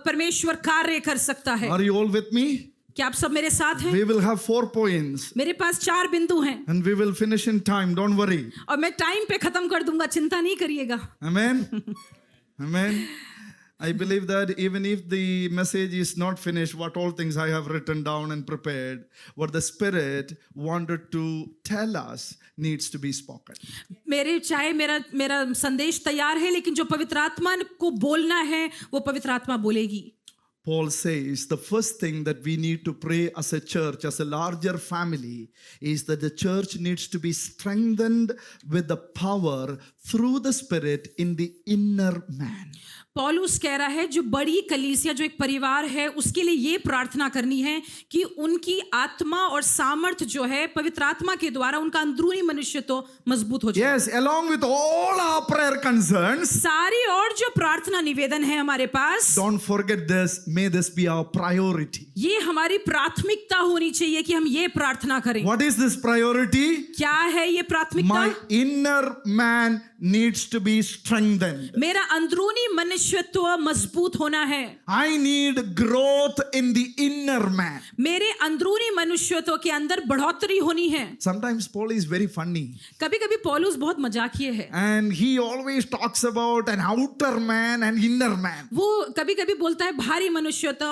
परमेश्वर कार्य कर सकता है। Are you all with me? क्या आप सब मेरे साथ हैं? We will have 4 points मेरे पास 4 बिंदु हैं and we will finish in time. Don't worry. और मैं टाइम पे खत्म कर दूंगा, चिंता नहीं करिएगा। Amen. Amen. I believe that even if the message is not finished, what all things I have written down and prepared, what the Spirit wanted to tell us needs to be spoken. मेरा संदेश तैयार है, लेकिन जो पवित्र आत्मा को बोलना है वो पवित्र आत्मा बोलेगी। Paul says the first thing that we need to pray as a church, as a larger family, is that the church needs to be strengthened with the power through the Spirit in the inner man. पौलुस कह रहा है जो बड़ी कलीसिया जो एक परिवार है उसके लिए ये प्रार्थना करनी है कि उनकी आत्मा और सामर्थ जो है पवित्र आत्मा के द्वारा उनका अंदरूनी मनुष्य तो मजबूत हो जाए। Yes, along with all our prayer concerns, सारी और जो प्रार्थना निवेदन है हमारे पास, don't forget this, may this be our priority. ये हमारी प्राथमिकता होनी चाहिए कि हम ये प्रार्थना करें। What is this priority? क्या है ये प्राथमिकता? My inner man needs to be strengthened. मेरा अंदरूनी मनुष्यत्व मजबूत होना है। I need growth in the inner man. मेरे अंदरूनी मनुष्यत्व के अंदर बढ़ोतरी होनी है। Sometimes Paul is very funny. कभी-कभी पौलुस बहुत मजाकिया है। And he always talks about an outer man and inner man. वो कभी-कभी बोलता है भारी मनुष्यत्व,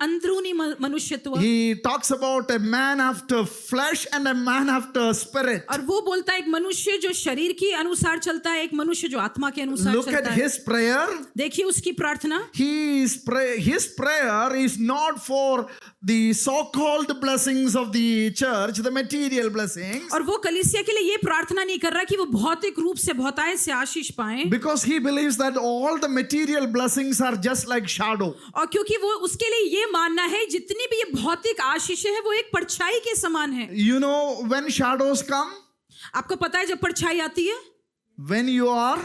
अंदरूनी मनुष्यत्व। He talks about a man after flesh and a man after spirit. और वो बोलता है एक मनुष्य जो शरीर के अनुसार चलता है, एक मनुष्य जो आत्मा के अनुसार Look चलता at है। his prayer. देखिए उसकी प्रार्थना। His prayer is not for the so-called blessings of the church, the material blessings. और वो कलीसिया के लिए ये प्रार्थना नहीं कर रहा कि वो भौतिक रूप से बहुतायत से आशीष पाएं। Because he believes that all the material blessings are just like shadow. और क्योंकि वो उसके लिए ये मानना है जितनी भी ये भौतिक आशीष है वो एक परछाई के समान है। You know when shadows come? आपको पता है जब परछाई आती है? When you are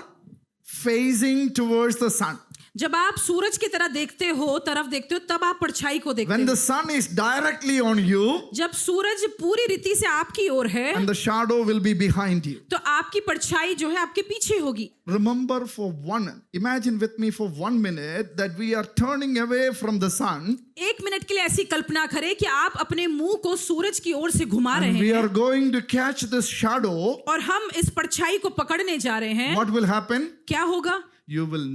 facing towards the sun. जब आप सूरज की तरफ देखते हो तब आप परछाई को देखते When हो। the sun is directly on you, जब सूरज पूरी रीति से आपकी ओर है and the shadow will be behind you. तो आपकी परछाई जो है आपके पीछे होगी। Imagine with me for 1 minute that we are turning away from the sun 1 minute के लिए ऐसी कल्पना करें कि आप अपने मुंह को सूरज की ओर से घुमा and रहे we हैं are going to catch this shadow. और हम इस परछाई को पकड़ने जा रहे हैं। What will happen? क्या होगा? You will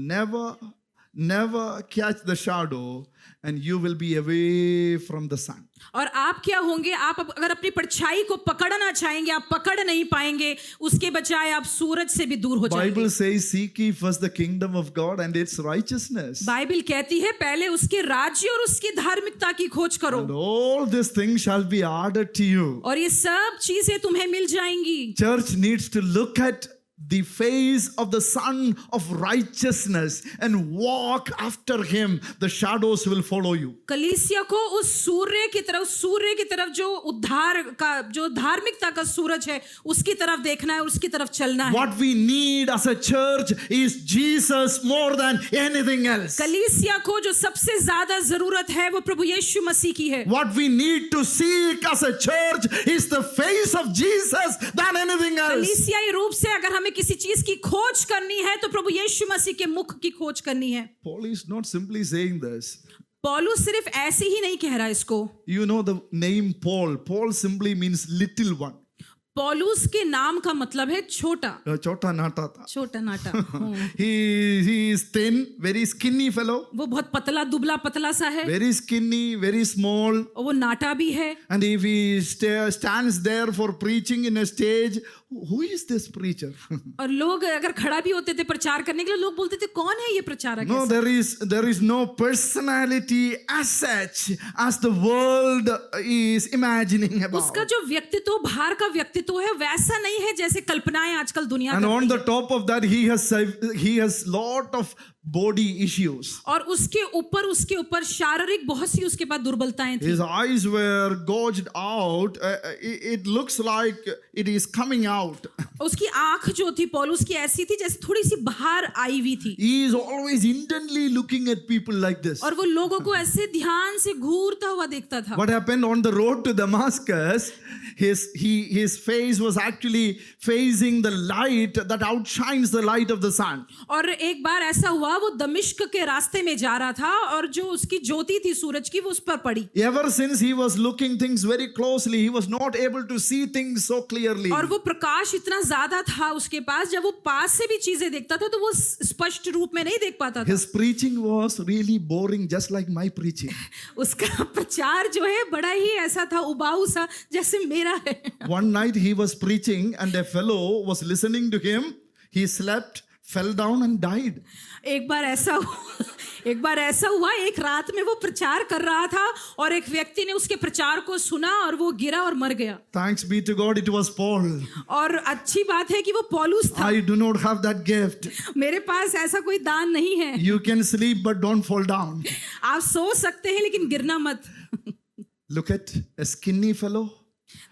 never catch the shadow and you will be away from the sun. और आप क्या होंगे? आप अगर अपनी परछाई को पकड़ना चाहेंगे आप पकड़ नहीं पाएंगे, उसके बजाय आप सूरज से भी दूर हो जाएंगे। Bible says, seek ye first the kingdom of God and its righteousness. Bible कहती है पहले उसके राज्य और उसकी धार्मिकता की खोज करो And all these things shall be added to you. और ये सब चीजें तुम्हें मिल जाएंगी। Church needs to look at the face of the Son of righteousness and walk after him. The shadows will follow you. कलीसिया को उस सूर्य की तरफ जो उद्धार का जो धार्मिकता का सूरज है उसकी तरफ देखना है, उसकी तरफ चलना है। What we need as a church is Jesus more than anything else. कलीसिया को जो सबसे ज्यादा जरूरत है वो प्रभु यीशु मसीह की है। What we need to seek as a church is the face of Jesus than anything else. कलीसियाई रूप से अगर हमें किसी चीज की खोज करनी है तो प्रभु यीशु मसीह के मुख की खोज करनी है। Paul is not simply saying this. पौलुस सिर्फ ऐसे ही नहीं कह रहा इसको। You know the name Paul. Paul simply means little one. पौलुस के नाम का मतलब है छोटा। छोटा नाटा था. छोटा नाटा। He is thin, very skinny fellow. वो बहुत पतला दुबला पतला सा है। Very skinny, very small. और वो नाटा भी है। And if he stands there for preaching in a stage, who is this preacher? और लोग अगर खड़ा भी होते थे प्रचार करने के लिए, लोग बोलते थे कौन है ये प्रचारक? No, there is no personality as such as the world is imagining about. उसका जो व्यक्तित्व बाहर का व्यक्तित्व है वैसा नहीं है जैसे कल्पनाएं आजकल दुनिया And on करती the है। top of that, he has lot of body issues. और उसके ऊपर शारीरिक बहुत सी उसके पास दुर्बलताएं थी। His eyes were gouged out. It looks like it is coming out. उसकी आंख जो थी पौलुस की ऐसी थी जैसे थोड़ी सी बाहर आई हुई थी। He is always intently looking at people like this. और वो लोगों को ऐसे ध्यान से घूरता हुआ देखता था। What happened on the road to Damascus? His face was actually facing the light that outshines the light of the sun. और एक बार ऐसा हुआ वो दमिश्क के रास्ते में जा रहा था और जो उसकी ज्योति थी सूरज की वो उस पर पड़ी। Ever since he was looking things very closely, he was not able to see things so clearly. और वो प्रकाश इतना ज्यादा था उसके पास, जब वो पास से भी चीजें देखता था तो वो स्पष्ट रूप में नहीं देख पाता था। His preaching was really boring, just like my preaching. उसका प्रचार जो है बड़ा ही ऐसा था, उबाऊ सा, जैसे मेरा है। One night he was preaching and a fellow was listening to him. He slept, fell down and died. एक बार ऐसा हुआ एक रात में वो प्रचार कर रहा था और एक व्यक्ति ने उसके प्रचार को सुना और वो गिरा और मर गया। Thanks be to God, it was Paul. और अच्छी बात है कि वो पौलुस था। I do not have that gift. मेरे पास ऐसा कोई दान नहीं है। You can sleep but don't fall down. आप सो सकते हैं लेकिन गिरना मत। Look at a skinny fellow,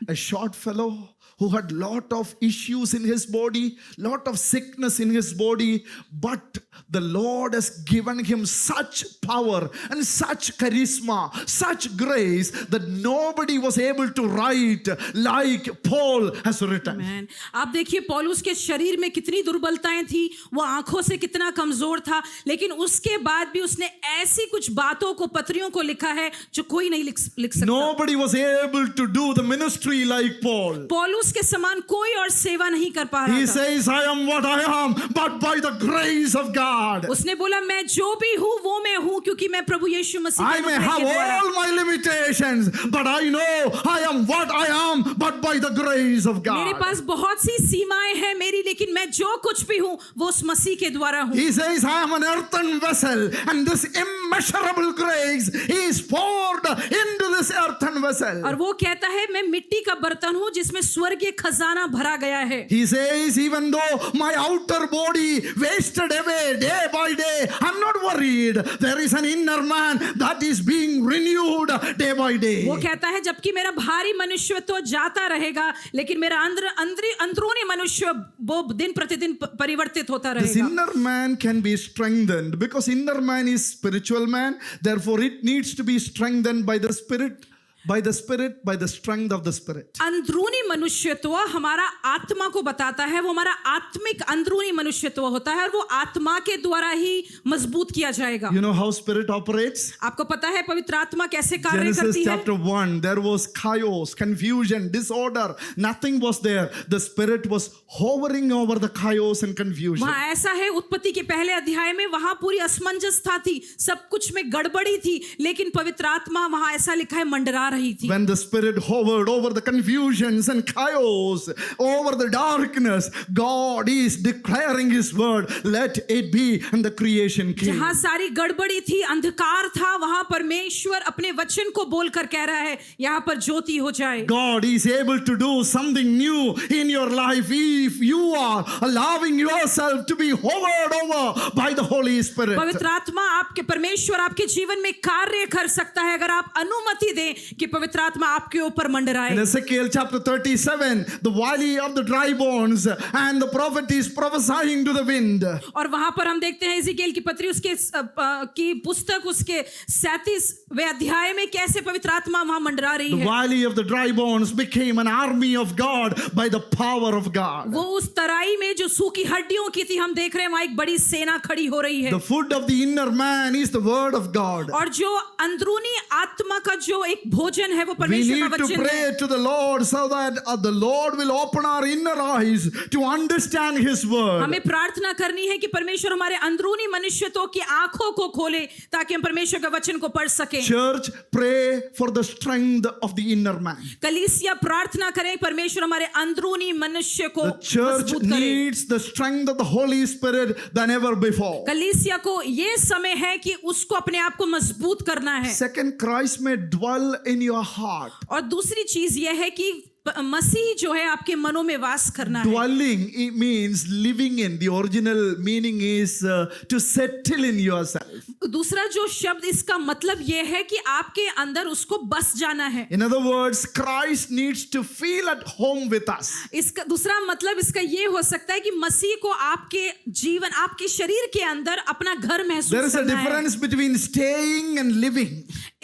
a short fellow who had lot of issues in his body, lot of sickness in his body, but the Lord has given him such power and such charisma, such grace that nobody was able to write like Paul has written. Amen. आप देखिए पौलुस के शरीर में कितनी दुर्बलताएं थी, वो आंखों से कितना कमजोर था, लेकिन उसके बाद भी उसने ऐसी कुछ बातों को पत्रियों को लिखा है जो कोई नहीं लिख सकता। Nobody was able to do the ministry like Paul. पौलुस के समान कोई और सेवा नहीं कर पा रहा He था। says, I am what I am, but by the grace of God. उसने बोला मैं जो भी हूँ वो मैं हूँ क्योंकि मैं प्रभु यीशु मसीह I may have all my limitations, but I know I am what I am, but by the grace of मेरे God. पास बहुत सी सीमाएं हैं मेरी, लेकिन मैं जो कुछ भी हूँ वो उस मसीह के द्वारा हूँ। He says, I am an earthen vessel, and this immeasurable grace is poured into this earthen vessel. और वो कहता है मैं मिट्टी का बर्तन हूँ जिसमें स्वर्गीय खजाना भरा गया है. He says, even though my outer body wasted away day by day, I'm not worried. There is an inner man that is being renewed day by day. वो कहता है जबकि मेरा भारी मनुष्य तो जाता रहेगा लेकिन मेरा अंदरूनी मनुष्य वो दिन प्रतिदिन परिवर्तित होता This रहेगा. inner man can be strengthened because inner man is spiritual man. Therefore, it needs to be strengthened by the Spirit, by the strength of the Spirit. अंदरूनी मनुष्यत्व हमारा आत्मा को बताता है. वो हमारा आत्मिक अंदरूनी मनुष्यत्व होता है और वो आत्मा के द्वारा ही मजबूत किया जाएगा. You know how Spirit operates? आपको पता है पवित्र आत्मा कैसे कार्य Genesis करती है. chapter 1, there was chaos, confusion, disorder. Nothing was there. The Spirit was hovering over the chaos and confusion. वहाँ ऐसा है उत्पत्ति के पहले अध्याय में वहाँ पूरी असमंजसता थी, सब कुछ में गड़बड़ी थी, लेकिन पवित्र आत्मा वहाँ ऐसा लिखा है मंडरा रही थी. When the Spirit hovered over the confusions and chaos, over the darkness, God is declaring His word, let it be, and the creation came. जहाँ सारी गड़बड़ी थी, अंधकार था, वहाँ परमेश्वर अपने वचन को बोलकर कह रहा है यहाँ पर ज्योति हो जाए. God is able to do something new in your life if you are allowing yourself to be hovered over by the Holy Spirit. पवित्र आत्मा आपके परमेश्वर आपके जीवन में कार्य कर सकता है अगर आप अनुमति दें कि पवित्र आत्मा आपके ऊपर मंडराए. In Ezekiel chapter 37, the valley of the dry bones, and the prophet is prophesying to the wind. और वहां पर हम देखते हैं इज़ेकिएल की पत्री उसके की पुस्तक उसके 37वें अध्याय में कैसे पवित्र आत्मा वहां मंडरा रही The है. valley of the dry bones became an army of God by the power of God. वो उस तराई में जो सूखी हड्डियों की थी हम देख रहे हैं वहां एक बड़ी सेना खड़ी हो रही है. The food of the inner man is the word of God. और जो अंदरूनी आत्मा का जो एक भोजन है वो We परमेश्वर need का to वचन है. pray to the Lord so that the Lord will open our inner eyes to understand His word. हमें प्रार्थना करनी है कि परमेश्वर हमारे अंदरूनी मनुष्यत्व की आंखों को खोले ताकि हम परमेश्वर के वचन को पढ़ सकें. Church, pray for the strength of the inner man. कलीसिया प्रार्थना करें परमेश्वर हमारे अंदरूनी मनुष्य को The church मजबूत करे. needs the strength of the Holy Spirit than ever before. कलीसिया को ये समय है कि उसको अपने आप को मजबूत करना है. Second, Christ may dwell in your heart. और दूसरी चीज ये है कि मसीह जो है आपके मनों में वास करना है. Dwelling, it means living in. The original meaning is to settle in yourself. दूसरा जो शब्द इसका मतलब ये है कि आपके अंदर उसको बस जाना है. In other words, Christ needs to feel at home with us. इसका दूसरा मतलब इसका ये हो सकता है कि मसीह को आपके जीवन आपके शरीर के अंदर अपना घर There महसूस is a करना है. difference between staying and living.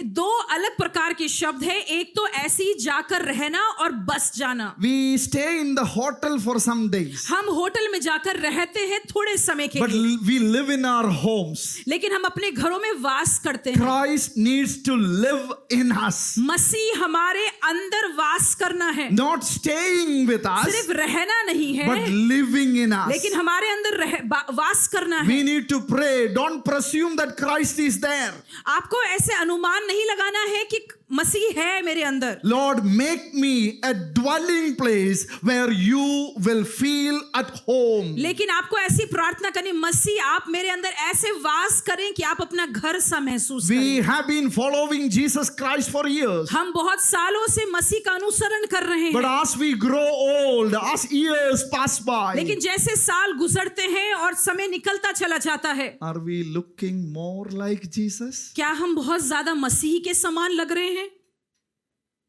दो अलग प्रकार के शब्द है. एक तो ऐसे ही जाकर रहना और बस जाना. We stay in the hotel for some days, हम होटल में जाकर रहते हैं थोड़े समय के but लिए, we live in our homes. लेकिन हम अपने घरों में वास करते हैं. Christ needs to live in us, मसीह हमारे अंदर वास करना है. not staying with us, सिर्फ रहना नहीं है but living in us. लेकिन हमारे अंदर वास करना We है. need to pray. Don't presume that Christ is there. आपको ऐसे अनुमान नहीं लगाना है कि मसीह है मेरे अंदर. Lord, make me a dwelling place where you will feel at home. लेकिन आपको ऐसी प्रार्थना करनी, मसीह आप मेरे अंदर ऐसे वास करें कि आप अपना घर सा महसूस We करें. have been following Jesus Christ for years. हम बहुत सालों से मसीह का अनुसरण कर रहे But हैं, as we grow old, as years pass by, लेकिन जैसे साल गुजरते हैं और समय निकलता चला जाता है, are we looking more like Jesus? क्या हम बहुत ज्यादा मसीह के समान लग रहे हैं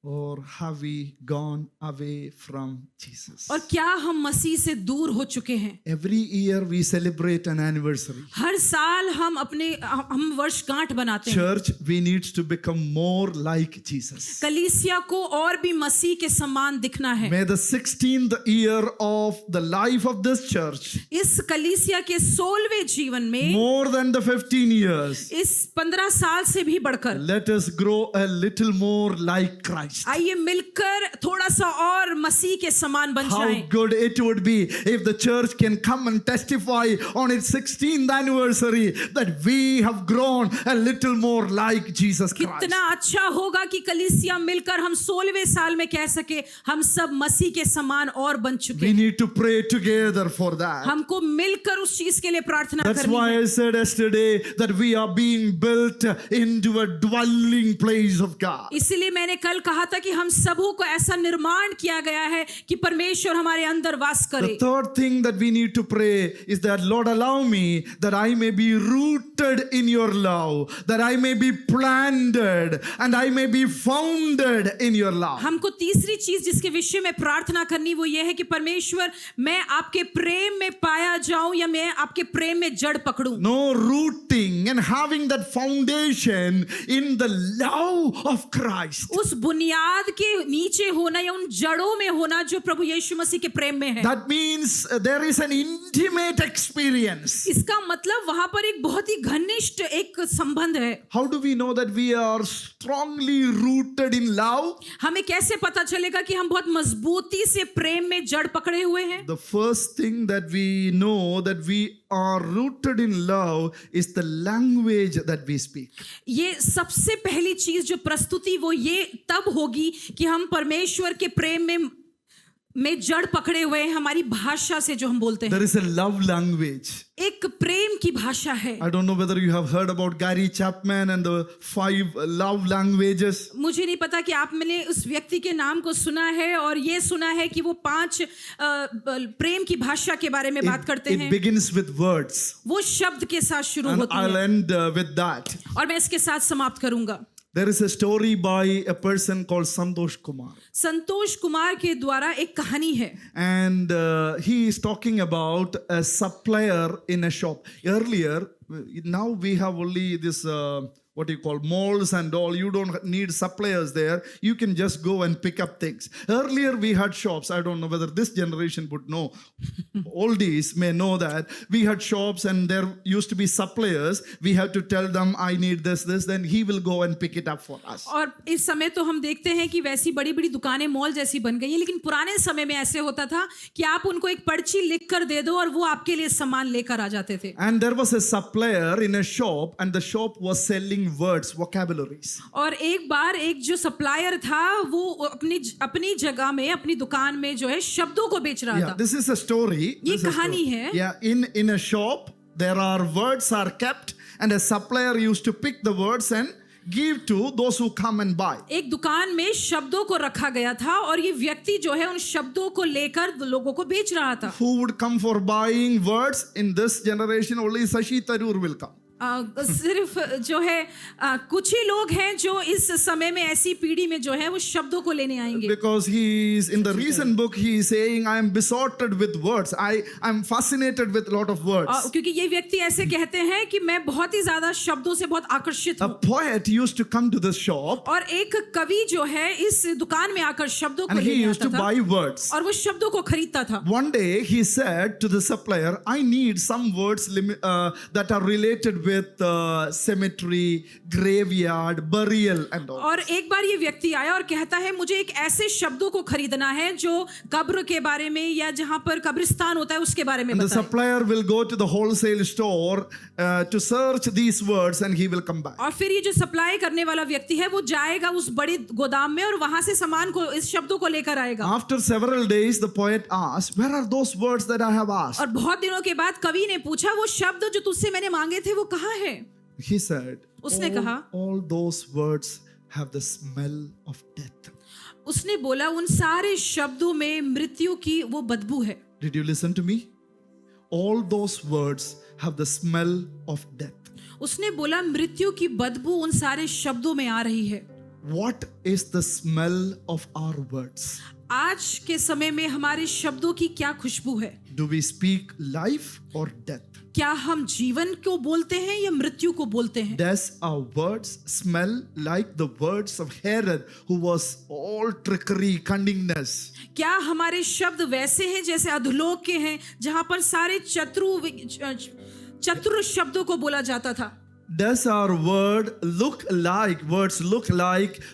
Or have we gone away from Jesus? और क्या हम मसीह से दूर हो चुके हैं? Every year we celebrate an anniversary. हर साल हम वर्षगांठ बनाते हैं. Church, we need to become more like Jesus. कलीसिया को और भी मसीह के समान दिखना है. May the 16th year of the life of this church, इस कलीसिया के 16वें जीवन में, more than the 15 years, इस 15 साल से भी बढ़कर let us grow a little more like Christ. Christ. आइए मिलकर थोड़ा सा और मसीह के समान बन How जाएं। good it would be if the church can come and testify on its 16th anniversary that we have grown a little more like Jesus Christ. कितना अच्छा होगा कि कलीसिया मिलकर हम 16वें साल में कह सके हम सब मसीह के समान और बन चुके We हैं। need to pray together for that. हमको मिलकर उस चीज के लिए प्रार्थना That's करनी why है। I said yesterday that we are being built into a dwelling place of God. इसीलिए मैंने कल कहा था कि हम सबों को ऐसा निर्माण किया गया है कि परमेश्वर हमारे अंदर वास The करे। third thing that we need to pray is that, Lord, allow me that I may be rooted in your love, that I may be planted and I may be founded in your love. हमको तीसरी चीज जिसके विषय में प्रार्थना करनी वो ये है कि परमेश्वर मैं आपके प्रेम में पाया जाऊं या मैं आपके प्रेम में जड़ पकड़ूं। No, rooting and having that foundation in the love of Christ. उस बुनियाद के नीचे होना या उन जड़ों में होना जो प्रभु यीशु मसीह के प्रेम में है। That means there is an intimate experience. इसका मतलब वहां पर एक बहुत ही घनिष्ठ एक संबंध है। How do we know that we are strongly rooted in love? हमें कैसे पता चलेगा कि हम बहुत मजबूती से प्रेम में जड़ पकड़े हुए हैं? The first thing that we know that we are rooted in love is the language that we speak. ये सबसे पहली चीज जो प्रस्तुति वो ये तब होगी कि हम परमेश्वर के प्रेम में जड़ पकड़े हुए हैं हमारी भाषा से जो हम बोलते हैं। There is a love language. एक प्रेम की भाषा है। I don't know whether you have heard about Gary Chapman and the 5 love languages. मुझे नहीं पता कि आप मैंने उस व्यक्ति के नाम को सुना है और ये सुना है कि वो 5 प्रेम की भाषा के बारे में बात करते It हैं। begins with words. वो शब्द के साथ शुरू And होती I'll है end with that. और मैं इसके साथ समाप्त करूंगा। There is a story by a person called Santosh Kumar. Santosh Kumar के द्वारा एक कहानी है। And he is talking about a supplier in a shop. Earlier, now we have only this, what you call malls and all. You don't need suppliers there. You can just go and pick up things. Earlier, we had shops. I don't know whether this generation would know. Oldies may know that. We had shops and there used to be suppliers. We have to tell them, I need this, then he will go and pick it up for us. और इस समय तो हम देखते हैं कि वैसी बड़ी बड़ी दुकानें मॉल जैसी बन गई हैं, लेकिन पुराने समय में ऐसे होता था कि आप उनको एक पर्ची लिख कर दे दो और वो आपके लिए सामान लेकर आ जाते थे। And there was a supplier in a shop and the shop was selling words, vocabularies. और एक बार एक जो सप्लायर था वो अपनी जगह में अपनी दुकान में जो है शब्दों को बेच रहा Yeah, था। this is a story. ये This is a कहानी story. है। Yeah, in a shop there are words are kept and a supplier used to pick the words and give to those who come and buy. एक दुकान में शब्दों को रखा गया था और ये व्यक्ति जो है उन शब्दों को लेकर लोगों को बेच रहा था। Who would come for buying words? In this generation only Shashi Tharoor will come. सिर्फ जो है कुछ ही लोग हैं जो इस समय में ऐसी पीढ़ी में जो है वो शब्दों को लेने आएंगे। Because he is in the recent book he is saying I am besotted with words. I am fascinated with a lot of words. क्योंकि ये व्यक्ति ऐसे कहते हैं कि मैं बहुत ही ज्यादा शब्दों से बहुत आकर्षित A हूँ। poet used to come to the shop और एक कवि जो है इस दुकान में आकर शब्दों को and he लेने used आता to था buy words. और वो शब्दों को खरीदता था। One day he said to the supplier, I need some words that are related with cemetery, graveyard, burial and all. और एक बार ये व्यक्ति आया और कहता है मुझे एक ऐसे शब्दों को खरीदना है जो कब्र के बारे में या जहाँ पर कब्रिस्तान होता है उसके बारे में And the बताए। supplier will go to the wholesale store to search these words and he will come back. और फिर ये जो सप्लाई करने वाला व्यक्ति है वो जाएगा उस बड़ी गोदाम में और वहां से सामान को इस शब्दों को लेकर आएगा। After several days, the poet asked, where are those words that I have asked? और बहुत दिनों के बाद कवि ने पूछा वो शब्द जो तुझसे मैंने मांगे थे वो कहाँ है? He said, उसने कहा, all those words have the smell of death. उसने बोला उन सारे शब्दों में मृत्यु की वो बदबू है। Did you listen to me? All those words have the smell of death. उसने बोला मृत्यु की बदबू उन सारे शब्दों में आ रही है। What is the smell of our words? आज के समय में हमारे शब्दों की क्या खुशबू है? Do we speak life or death? क्या हम जीवन को बोलते हैं या मृत्यु को बोलते हैं? Does our words smell like the words of Herod, who was all trickery, cunningness? क्या हमारे शब्द वैसे हैं जैसे अधोलोक के हैं जहां पर सारे चतुर शब्दों को बोला जाता था? Does our words look like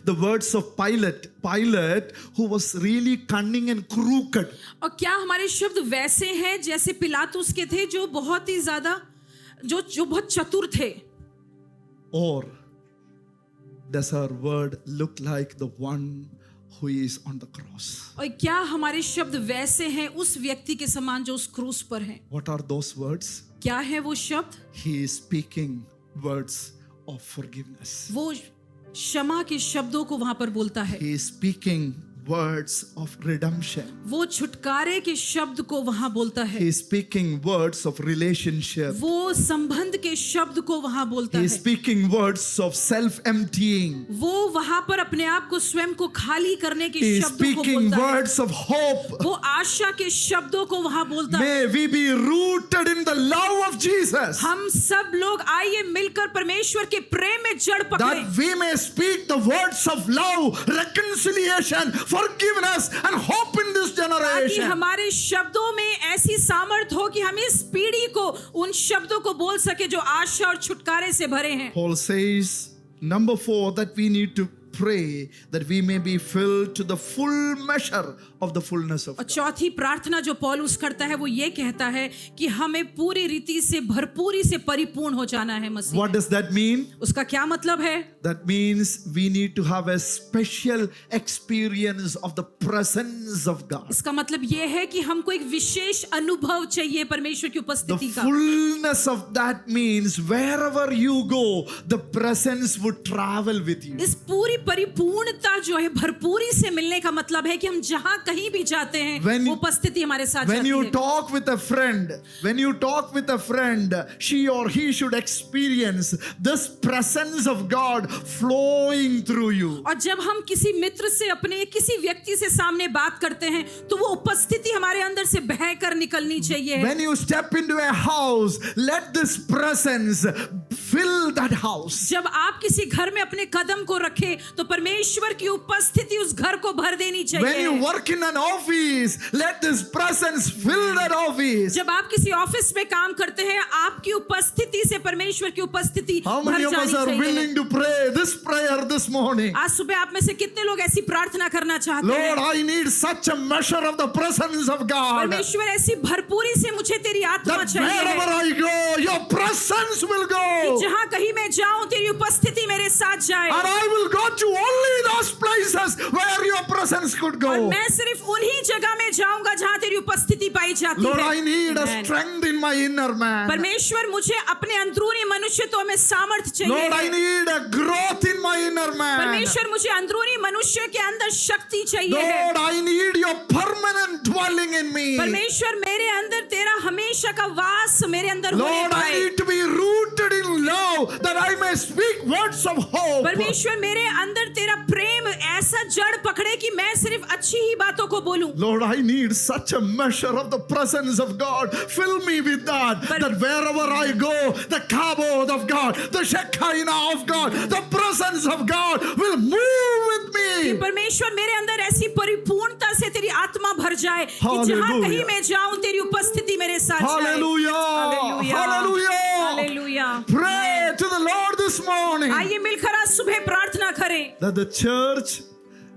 the words of Pilate, who was really cunning and crooked? और क्या हमारे शब्द वैसे हैं जैसे पिलातुस के थे, जो बहुत ही ज्यादा जो बहुत चतुर थे? Or does our word look like the one who is on the cross? और क्या हमारे शब्द वैसे हैं उस व्यक्ति के समान जो उस क्रूस पर है? What are those words? क्या है वो शब्द? He is speaking words of forgiveness. वो क्षमा के शब्दों को वहां पर बोलता है। He is speaking words of redemption. वो छुटकारे के शब्द को वहां बोलता है। He is speaking words of relationship. वो संबंध के शब्द को वहां बोलता He है। is speaking words of self-emptying. वो वहां पर अपने आप को स्वयं को खाली करने के He is शब्दों को speaking बोलता है। words of hope. वो आशा के शब्दों को वहां बोलता है। May we be rooted in the love of Jesus, हम सब लोग आइए मिलकर परमेश्वर के प्रेम में जड़ पकड़े, that we may speak the words of love, reconciliation, forgiveness and hope in this ताकि generation. हमारे शब्दों में ऐसी सामर्थ हो कि हम इस पीढ़ी को उन शब्दों को बोल सके जो आशा और छुटकारे से भरे हैं। Paul says, number 4, that we need to pray that we may be filled to the full measure of the fullness of और God. चौथी प्रार्थना जो पौलुस करता है वो ये कहता है कि हमें पूरी रीति से भरपूरी से परिपूर्ण हो जाना है मसीह What में। does that mean? उसका क्या मतलब है? That means we need to have a special experience of the presence of God. इसका मतलब ये है कि हमको एक विशेष अनुभव चाहिए परमेश्वर की The उपस्थिति का। fullness of that means wherever you go, the presence would travel with you. इस पूरी परिपूर्णता जो है भरपूरी से मिलने का मतलब है कि हम जहां कहीं भी जाते हैं When- वो उपस्थिति हमारे साथ When जाती you है। talk with a friend, she or he should experience this presence of God flowing through you. और जब हम किसी मित्र से अपने किसी व्यक्ति से सामने बात करते हैं तो वो उपस्थिति हमारे अंदर से बहकर निकलनी चाहिए। When you step into a house, let this presence fill that house. जब आप किसी घर में अपने कदम को रखें तो परमेश्वर की उपस्थिति उस घर को भर देनी When you चाहिए। work in an office, let this presence fill that office. जब आप किसी ऑफिस में काम करते हैं आपकी उपस्थिति से परमेश्वर की उपस्थिति How भर many of us जानी are चाहिए। willing to pray this prayer this morning? आज सुबह आप में से कितने लोग ऐसी प्रार्थना करना चाहते Lord, हैं? I need such a measure of the presence of God, परमेश्वर ऐसी भरपूरी से मुझे तेरी आत्मा that चाहिए wherever है I go, your presence will कि go. जहां कहीं मैं जाऊं तेरी उपस्थिति मेरे साथ जाए And I will go to only those places where your presence could और go. मैं सिर्फ उन्हीं जगह में जाऊंगा जहां तेरी उपस्थिति पाई जाती Lord, है। I need a Amen. strength in my inner man. परमेश्वर मुझे अपने अंदरूनी मनुष्यत्व में सामर्थ्य चाहिए Lord, I है। need a growth in my inner man. परमेश्वर मुझे अंदरूनी मनुष्य के अंदर शक्ति चाहिए है। Lord, I need your permanent dwelling in me. परमेश्वर मेरे अंदर तेरा हमेशा का वास मेरे अंदर होने Lord, I पाए। need to be rooted in love that I may speak words of hope. परमेश्वर मेरे अंदर तेरा प्रेम ऐसा जड़ पकड़े कि मैं सिर्फ अच्छी ही बातों को बोलूं। Lord, I need such a measure of the presence of God. Fill me with that, that wherever I go, the kabod of God, the Shekinah of God, the presence of God will move with कि me. परमेश्वर मेरे अंदर ऐसी परिपूर्णता से तेरी आत्मा भर जाए कि जहां Hallelujah. कहीं मैं जाऊं तेरी उपस्थिति मेरे साथ जाए। Hallelujah. Hallelujah. Hallelujah. Pray to the Lord this morning आइए मिलकर आज सुबह प्रार्थना करें that the church,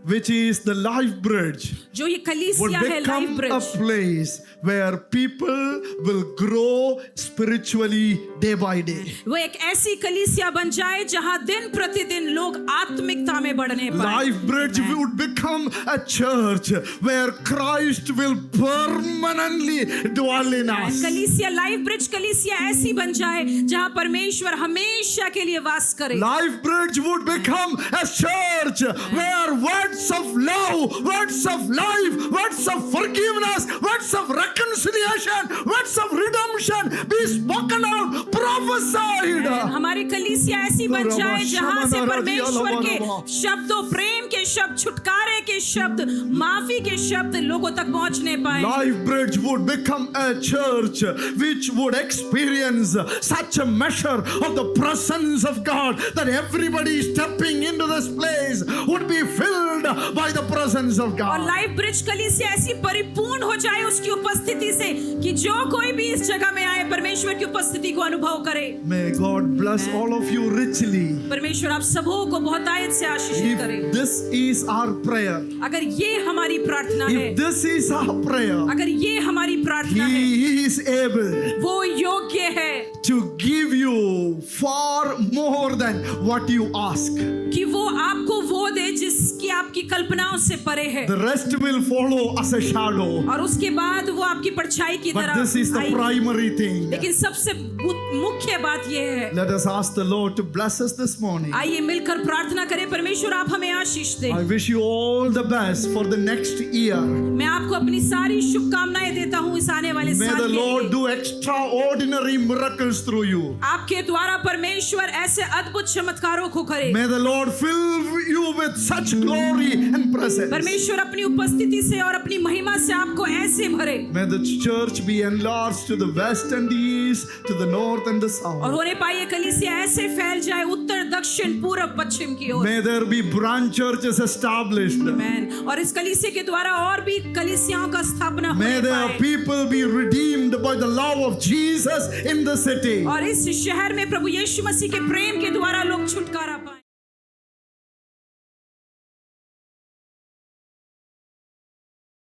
which is the life bridge, जो ये would कलीसिया है life become a bridge, place where people will grow spiritually day by day. वो एक ऐसी कलीसिया बन जाए जहां दिन प्रतिदिन लोग आत्मिकता में बढ़ने पाए। Life Bridge would become a church where Christ will permanently dwell in us. कलीसिया लाइफ ब्रिज कलीसिया ऐसी बन जाए जहां परमेश्वर हमेशा के लिए वास करे। Life Bridge would become a church where words of love, words of life, words of forgiveness, words of reconciliation, words of redemption be spoken out, prophesied. हमारी कलीसिया ऐसी बन जाए जहां से परमेश्वर के शब्दों, प्रेम के शब्द, छुटकारे के शब्द, माफी के शब्द लोगों तक पहुंचने पाए। Life Bridge would become a church which would experience such a measure of the presence of God that everybody stepping into this place would be filled by the presence of और God. लाइफ ब्रिज कलीसिया ऐसी परिपूर्ण हो जाए उसकी उपस्थिति से कि जो कोई भी इस जगह में आए परमेश्वर की उपस्थिति को अनुभव करे। May God bless all of you richly. परमेश्वर आप सबों को बहुत आयत से आशीषित करे। If this is our prayer, अगर ये हमारी प्रार्थना है, if this is our prayer, अगर ये हमारी प्रार्थना है, He is able वो योग्य है to give you far more than what you ask. कि वो आपको वो दे जिसकी आपकी कल्पनाओं से परे है, The rest will follow as a shadow. और उसके बाद वो आपकी परछाई की But तरह this is the आएगी। primary thing. लेकिन सबसे मुख्य बात ये है, Let us ask the Lord to bless us this morning. आइए मिलकर प्रार्थना करें, परमेश्वर आप हमें आशीष दें। I wish you all the best for the next year. मैं आपको अपनी सारी शुभकामनाएं देता हूँ इस आने वाले May साल the के Lord लिए। do extraordinary miracles through you. आपके द्वारा परमेश्वर ऐसे अद्भुत चमत्कारों को करे। May the Lord fill you with such glory and presence. परमेश्वर अपनी उपस्थिति से और अपनी महिमा से आपको ऐसे भरे, May the church be enlarged to the west and the east, to the north and the और south. होने पाए कलीसिया ऐसे फैल जाए उत्तर दक्षिण पूरब पश्चिम की ओर। May there be branch churches established. आमीन। और इस कलीसिया के द्वारा और भी कलीसियाओं का स्थापना May होने their पाए, people be redeemed by the love of Jesus in the city. और इस शहर में प्रभु यीशु मसीह के प्रेम के द्वारा लोग छुटकारा पाए।